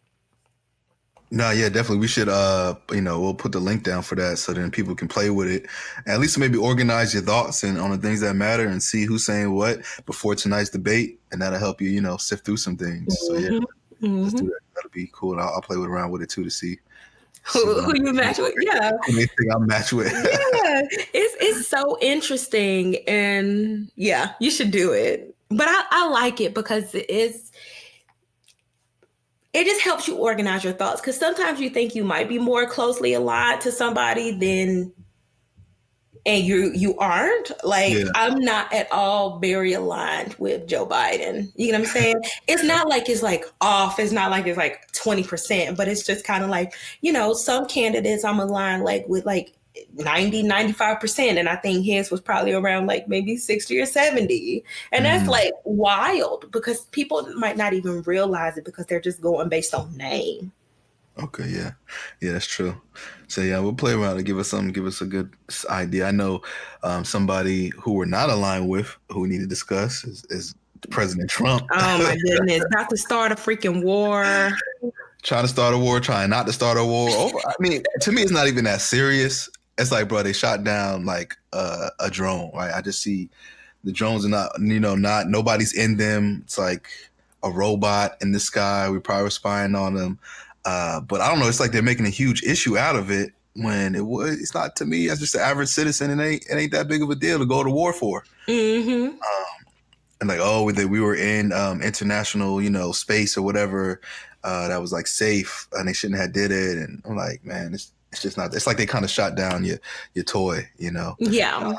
B: No, yeah, definitely. We should, we'll put the link down for that so then people can play with it. At least maybe organize your thoughts and on the things that matter and see who's saying what before tonight's debate. And that'll help you, sift through some things. So yeah, let's do that. That'll be cool. And I'll play around with it too to see
A: who you match with. Yeah.
B: Anything I match with.
A: Yeah. It's so interesting. And yeah, you should do it. But I like it because it just helps you organize your thoughts because sometimes you think you might be more closely aligned to somebody and you aren't. Like, yeah. I'm not at all very aligned with Joe Biden. You know what I'm saying? It's not like it's like off. It's not like it's like 20%, but it's just kind of like, some candidates I'm aligned like with like 90, 95%. And I think his was probably around like maybe 60 or 70. And that's like wild because people might not even realize it because they're just going based on name.
B: Okay. Yeah. Yeah, that's true. So yeah, we'll play around and give us a good idea. I know somebody who we're not aligned with who we need to discuss is President Trump.
A: Oh my goodness. About to start a freaking war.
B: Trying to start a war, trying not to start a war. I mean, to me, it's not even that serious. It's like, bro, they shot down like a drone, right? I just see the drones are not, nobody's in them. It's like a robot in the sky. We probably were spying on them. But I don't know. It's like they're making a huge issue out of it when it's not, to me, as just an average citizen, it ain't that big of a deal to go to war for. Mm-hmm. And like, we were in international, space or whatever that was like safe and they shouldn't have did it. And I'm like, man, it's just not. It's like they kind of shot down your toy,
A: Yeah.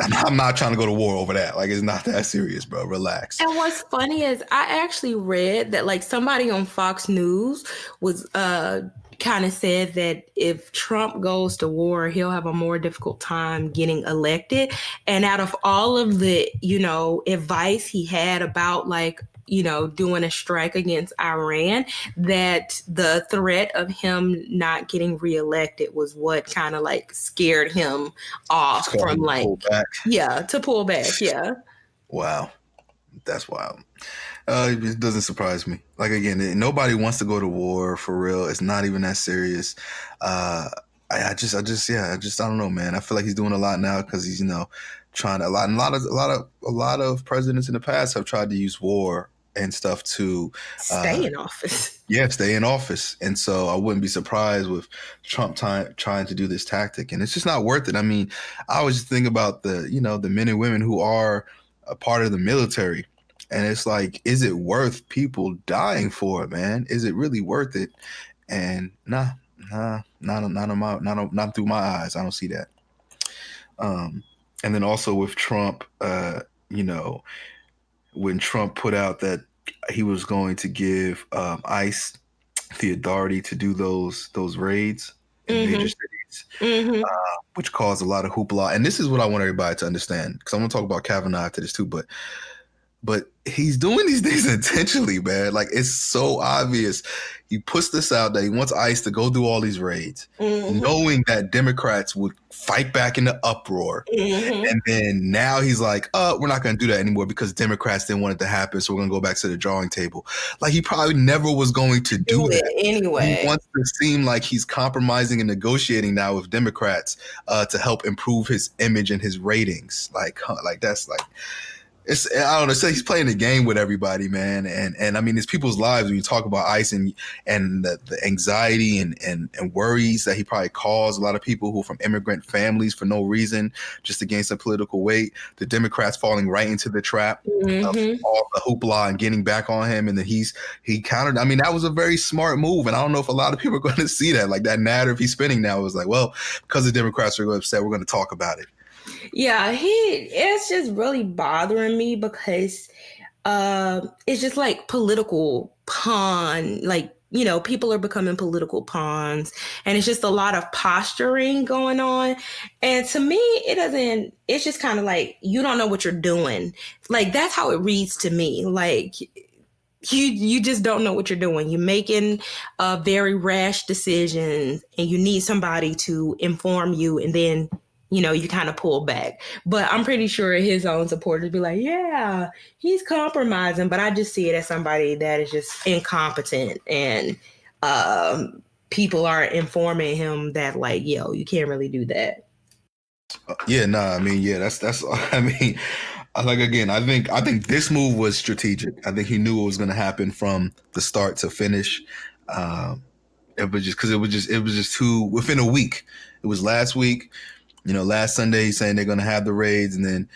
B: I'm not trying to go to war over that. Like, it's not that serious, bro. Relax.
A: And what's funny is I actually read that like somebody on Fox News was kind of said that if Trump goes to war, he'll have a more difficult time getting elected. And out of all of the, advice he had about like, doing a strike against Iran, that the threat of him not getting reelected was what kind of like scared him off from like, to pull back. Yeah. Wow.
B: That's wild. It doesn't surprise me. Like, again, nobody wants to go to war for real. It's not even that serious. I don't know, man. I feel like he's doing a lot now because he's, trying a lot of presidents in the past have tried to use war and stuff to
A: stay in office.
B: Yeah, stay in office. And so I wouldn't be surprised with Trump trying to do this tactic. And it's just not worth it. I mean, I always think about the men and women who are a part of the military. And it's like, is it worth people dying for it, man? Is it really worth it? And nah, Nah, not through my eyes. I don't see that. And then also with Trump, you know, when Trump put out that he was going to give ICE the authority to do those raids in major cities, which caused a lot of hoopla. And this is what I want everybody to understand, because I'm going to talk about Kavanaugh after this too, but he's doing these things intentionally, man. Like, it's so obvious. He puts this out that he wants ICE to go do all these raids, knowing that Democrats would fight back in the uproar. And then now he's like, we're not going to do that anymore because Democrats didn't want it to happen. So we're going to go back to the drawing table. Like, he probably never was going to do that
A: anyway.
B: He wants to seem like he's compromising and negotiating now with Democrats to help improve his image and his ratings. Like that's like, I don't know. So he's playing the game with everybody, man. And I mean, it's people's lives when you talk about ICE and the anxiety and worries that he probably caused a lot of people who are from immigrant families for no reason, just to gain some political weight. The Democrats falling right into the trap of all the hoopla and getting back on him. And then he countered. I mean, that was a very smart move. And I don't know if a lot of people are going to see that. Like, that narrative he's spinning now is like, well, because the Democrats are upset, we're going to talk about it.
A: Yeah, it's just really bothering me because it's just like political pawn, like, you know, people are becoming political pawns, and it's just a lot of posturing going on. And to me, it's just kind of like, you don't know what you're doing. Like, that's how it reads to me. Like, you just don't know what you're doing. You're making very rash decisions, and you need somebody to inform you, and then, you know, you kind of pull back. But I'm pretty sure his own supporters be like, yeah, he's compromising. But I just see it as somebody that is just incompetent, and people are informing him that, like, yo, you can't really do that.
B: I mean, that's I mean, like, again, I think this move was strategic. I think he knew what was going to happen from the start to finish. It was just too, within a week. It was last week. You know, last Sunday he's saying they're going to have the raids, and then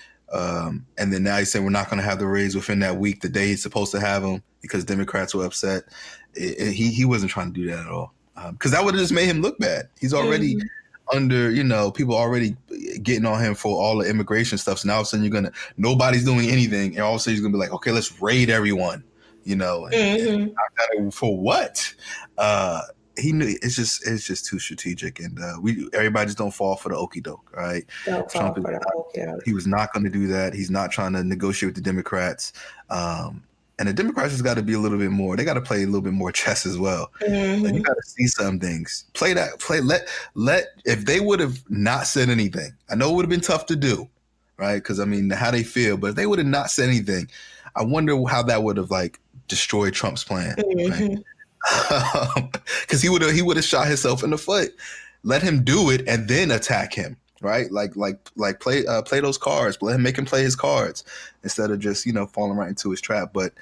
B: now he's saying we're not going to have the raids within that week, the day he's supposed to have them, because Democrats were upset. He wasn't trying to do that at all, because that would have just made him look bad. He's already under, you know, people already getting on him for all the immigration stuff. So now all of a sudden nobody's doing anything, and all of a sudden he's going to be like, okay, let's raid everyone, you know, and for what? He knew it's just too strategic, and everybody just don't fall for the okie doke, right? Trump he was not going to do that. He's not trying to negotiate with the Democrats, and the Democrats just got to be a little bit more. They got to play a little bit more chess as well. Like, you got to see some things. Let if they would have not said anything. I know it would have been tough to do, right? Because I mean, how they feel, but if they would have not said anything, I wonder how that would have like destroyed Trump's plan. Right? Because he would have shot himself in the foot. Let him do it and then attack him, right? Like play those cards. Make him play his cards instead of just, you know, falling right into his trap. But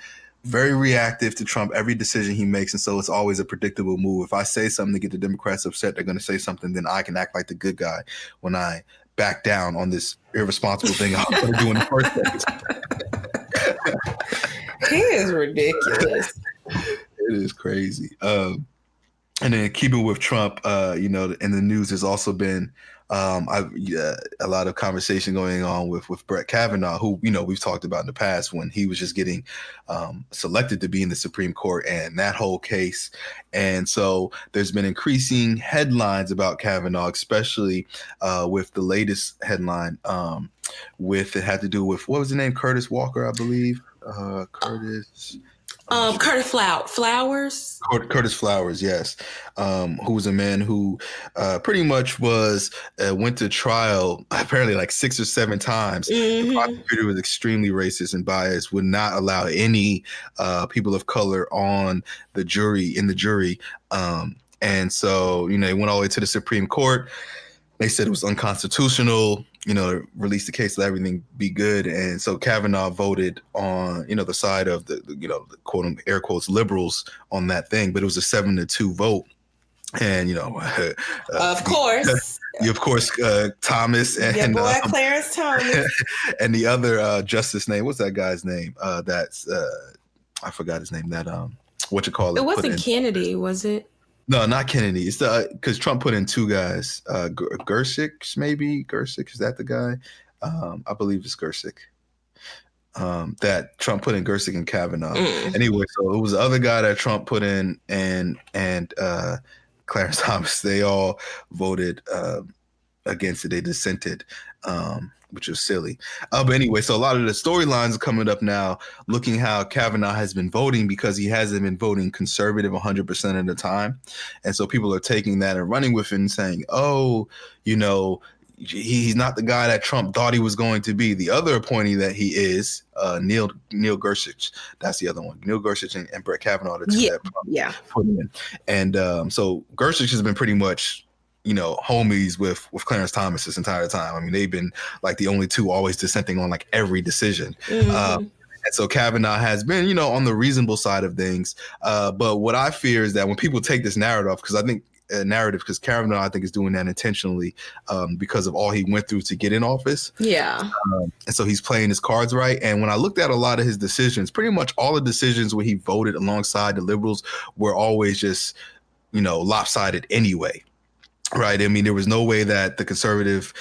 B: very reactive to Trump, every decision he makes, and so it's always a predictable move. If I say something to get the Democrats upset, they're going to say something, then I can act like the good guy when I back down on this irresponsible thing I was going to do in the first place.
A: He is ridiculous.
B: It is crazy. And then keeping with Trump, you know, in the news, there's also been a lot of conversation going on with Brett Kavanaugh, who, you know, we've talked about in the past when he was just getting selected to be in the Supreme Court and that whole case. And so there's been increasing headlines about Kavanaugh, especially with the latest headline it had to do with, what was the name? Curtis Walker, I believe. Curtis
A: Flowers.
B: Curtis Flowers, yes. Who was a man who pretty much went to trial apparently like 6 or 7 times. The prosecutor was extremely racist and biased, would not allow any people of color in the jury. And so, you know, it went all the way to the Supreme Court. They said it was unconstitutional, you know, release the case, let everything be good. And so Kavanaugh voted on, you know, the side of the you know, the quote unquote, air quotes, liberals on that thing. But it was a 7-2 vote. And, you know,
A: of course,
B: Thomas and
A: your boy Clarence Thomas
B: and the other justice name. What's that guy's name? I forgot his name. That what you call it?
A: It wasn't Kennedy, was it?
B: No, not Kennedy. It's because Trump put in two guys. Gersich, maybe Gersich, is that the guy? I believe it's Gersich. That Trump put in Gersich and Kavanaugh. Anyway, so it was the other guy that Trump put in and Clarence Thomas. They all voted against it. They dissented, which was silly. But anyway, so a lot of the storylines are coming up now, looking how Kavanaugh has been voting because he hasn't been voting conservative 100% of the time. And so people are taking that and running with it and saying, oh, you know, he's not the guy that Trump thought he was going to be. The other appointee that he is, Neil Gorsuch. That's the other one. Neil Gorsuch and Brett Kavanaugh, the two that Trump put in. And so Gorsuch has been pretty much, you know, homies with Clarence Thomas this entire time. I mean, they've been like the only two always dissenting on like every decision. And so Kavanaugh has been, you know, on the reasonable side of things. But what I fear is that when people take this narrative, because Kavanaugh, I think, is doing that intentionally because of all he went through to get in office. Yeah. And so he's playing his cards right. And when I looked at a lot of his decisions, pretty much all the decisions where he voted alongside the liberals were always just, you know, lopsided anyway. Right. I mean, there was no way that the conservative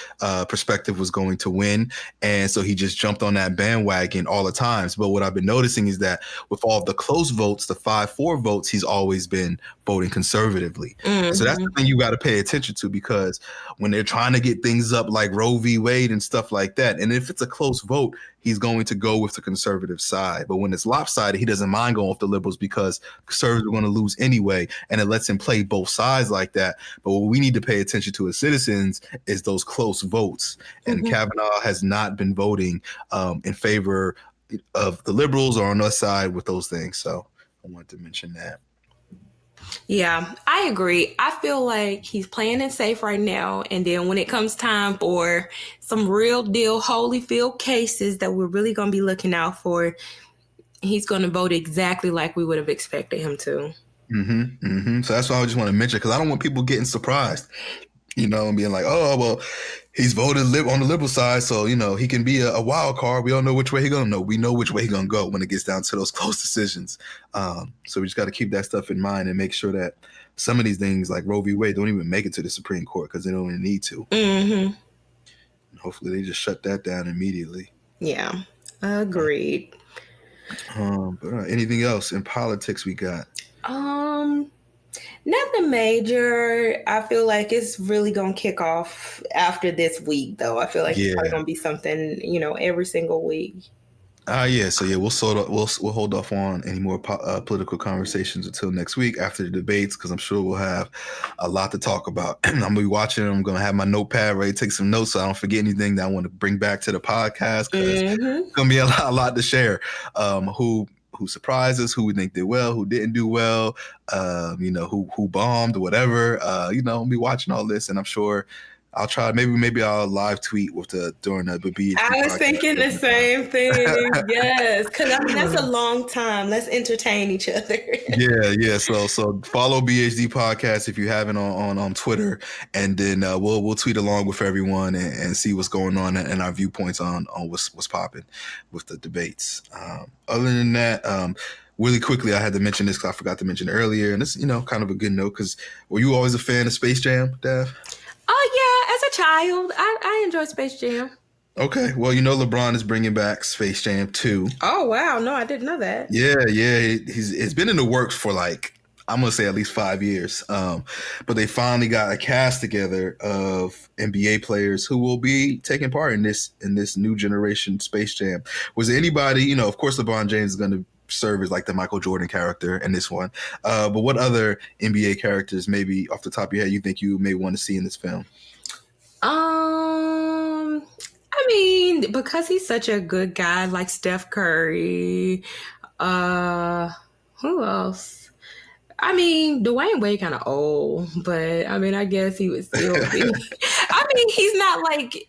B: perspective was going to win. And so he just jumped on that bandwagon all the times. But what I've been noticing is that with all of the close votes, the 5-4 votes, he's always been voting conservatively. So that's the thing you got to pay attention to, because when they're trying to get things up like Roe v. Wade and stuff like that, and if it's a close vote, he's going to go with the conservative side. But when it's lopsided, he doesn't mind going with the liberals because conservatives are going to lose anyway, and it lets him play both sides like that. But what we need to pay attention to as citizens is those close votes. And Kavanaugh has not been voting in favor of the liberals or on the side with those things. So I wanted to mention that.
A: Yeah, I agree. I feel like he's playing it safe right now. And then when it comes time for some real deal Holyfield cases that we're really going to be looking out for, he's going to vote exactly like we would have expected him to.
B: So that's why I just want to mention, because I don't want people getting surprised, you know, and being like, oh, well, he's voted on the liberal side, so, you know, he can be a wild card. We don't know which way he's going to go. We know which way he's going to go when it gets down to those close decisions. So we just got to keep that stuff in mind and make sure that some of these things like Roe v. Wade don't even make it to the Supreme Court because they don't even need to. And hopefully they just shut that down immediately.
A: Yeah, agreed.
B: But anything else in politics we got?
A: Nothing major. I feel like it's really going to kick off after this week, though. I feel like it's probably going to be something, you know, every single week.
B: So we'll hold off on any more political conversations until next week after the debates, because I'm sure we'll have a lot to talk about. I'm gonna be watching. I'm gonna have my notepad ready, take some notes so I don't forget anything that I want to bring back to the podcast, because it's gonna be a lot to share. Who surprised us, who we think did well, who didn't do well, you know, who bombed, whatever. You know, I'll be watching all this, and I'm sure I'll try. Maybe I'll live tweet during the BHD.
A: I was thinking the same thing. Yes, because I mean that's a long time. Let's entertain each other.
B: Yeah. So follow BHD Podcast if you haven't on Twitter, and then we'll tweet along with everyone and see what's going on and our viewpoints on what's popping with the debates. Other than that, really quickly, I had to mention this because I forgot to mention earlier, and it's, you know, kind of a good note, because were you always a fan of Space Jam, Dav?
A: Oh, yeah. As a child, I enjoyed Space Jam.
B: Okay. Well, you know, LeBron is bringing back Space Jam 2.
A: Oh, wow. No, I didn't know that.
B: Yeah. It's been in the works for like, I'm going to say at least 5 years. But they finally got a cast together of NBA players who will be taking part in this new generation Space Jam. Was there anybody, you know, of course, LeBron James is going to serve as like the Michael Jordan character in this one. But what other NBA characters, maybe off the top of your head, you think you may want to see in this film?
A: I mean, because he's such a good guy, like Steph Curry. Who else? I mean, Dwayne Wade kind of old, but I mean, I guess he would still be. I mean, he's not like.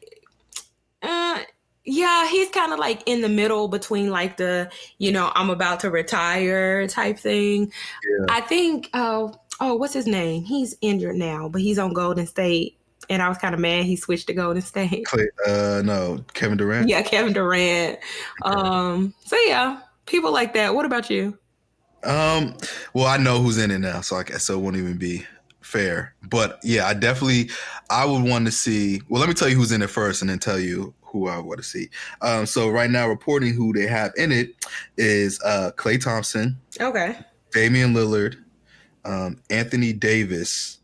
A: Yeah, he's kind of like in the middle between like the, you know, I'm about to retire type thing. Yeah. I think, what's his name? He's injured now, but he's on Golden State. And I was kind of mad he switched to Golden State.
B: Kevin Durant?
A: Yeah, Kevin Durant. Okay. So yeah, people like that. What about you?
B: Well, I know who's in it now, so it won't even be fair. But yeah, I would want to see. Well, let me tell you who's in it first, and then tell you who I want to see. So right now, reporting who they have in it is Klay Thompson,
A: Okay,
B: Damian Lillard, Anthony Davis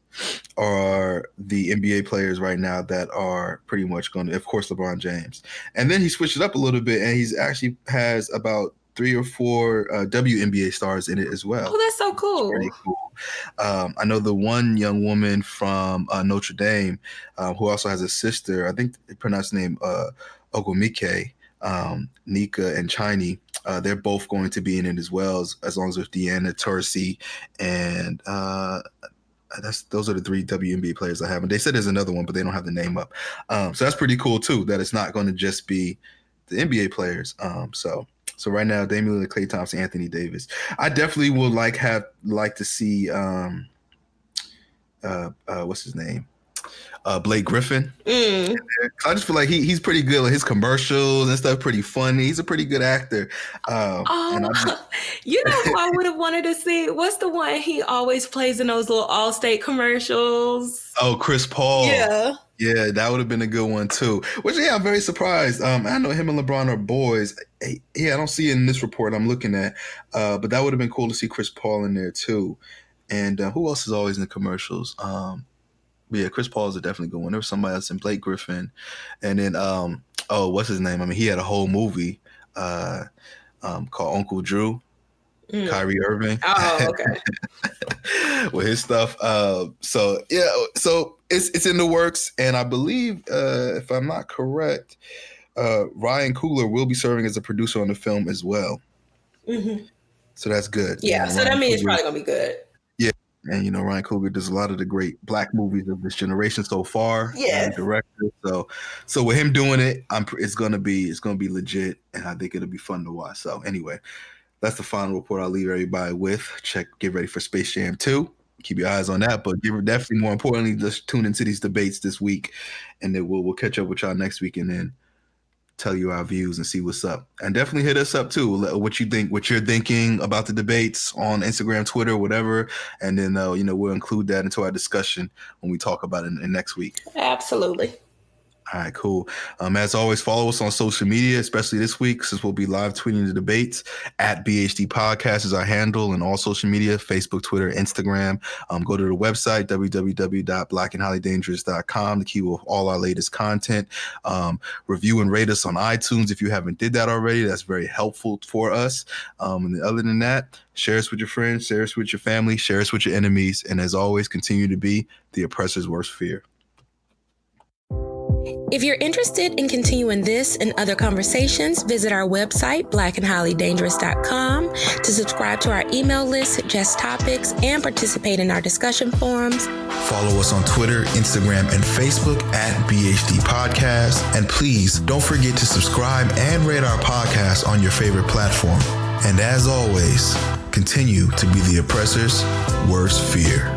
B: are the NBA players right now that are pretty much going to, of course, LeBron James. And then he switched it up a little bit, and he's actually has about 3 or 4 WNBA stars in it as well.
A: Oh, that's so cool.
B: Pretty cool. I know the one young woman from Notre Dame who also has a sister. I think they pronounce the name Ogwumike, Nika and Chiny. They're both going to be in it as well, as long as with Deanna Taurasi and those are the 3 WNBA players I have. And they said there's another one, but they don't have the name up. So that's pretty cool too, that it's not going to just be the NBA players. So right now, Damian Lillard, Klay Thompson, Anthony Davis. I definitely would like to see what's his name? Blake Griffin. I just feel like he's pretty good. Like his commercials and stuff, pretty funny. He's a pretty good actor.
A: You know who I would have wanted to see? What's the one he always plays in those little Allstate commercials?
B: Oh, Chris Paul.
A: Yeah,
B: that would have been a good one too. Which, yeah, I'm very surprised. I know him and LeBron are boys. Yeah, I don't see it in this report I'm looking at. But that would have been cool to see Chris Paul in there too. And who else is always in the commercials? But yeah, Chris Paul is a definitely good one. There was somebody else in Blake Griffin. And then, what's his name? I mean, he had a whole movie called Uncle Drew. Kyrie Irving.
A: Oh, okay.
B: With his stuff. So it's in the works, and I believe, if I'm not correct, Ryan Coogler will be serving as a producer on the film as well. Mm-hmm. So that's good.
A: Yeah, so that means it's probably gonna be good.
B: Yeah, and Ryan Coogler does a lot of the great Black movies of this generation so far.
A: Yeah,
B: director. So with him doing it, it's gonna be legit, and I think it'll be fun to watch. So anyway. That's the final report I'll leave everybody with. Get ready for Space Jam 2. Keep your eyes on that, but definitely more importantly, just tune into these debates this week, and then we'll catch up with y'all next week, and then tell you our views and see what's up. And definitely hit us up too. What you think, what you're thinking about the debates on Instagram, Twitter, whatever, and then we'll include that into our discussion when we talk about it next week.
A: Absolutely.
B: All right, cool. As always, follow us on social media, especially this week, since we'll be live tweeting the debates. At BHD Podcast is our handle, and all social media, Facebook, Twitter, Instagram. Go to the website, www.blackandhighlydangerous.com, to keep with all our latest content. Review and rate us on iTunes if you haven't did that already. That's very helpful for us. And other than that, share us with your friends, share us with your family, share us with your enemies. And as always, continue to be the oppressor's worst fear.
A: If you're interested in continuing this and other conversations, visit our website, blackandhighlydangerous.com, to subscribe to our email list, suggest topics, and participate in our discussion forums.
B: Follow us on Twitter, Instagram, and Facebook at BHD Podcast. And please don't forget to subscribe and rate our podcast on your favorite platform. And as always, continue to be the oppressor's worst fear.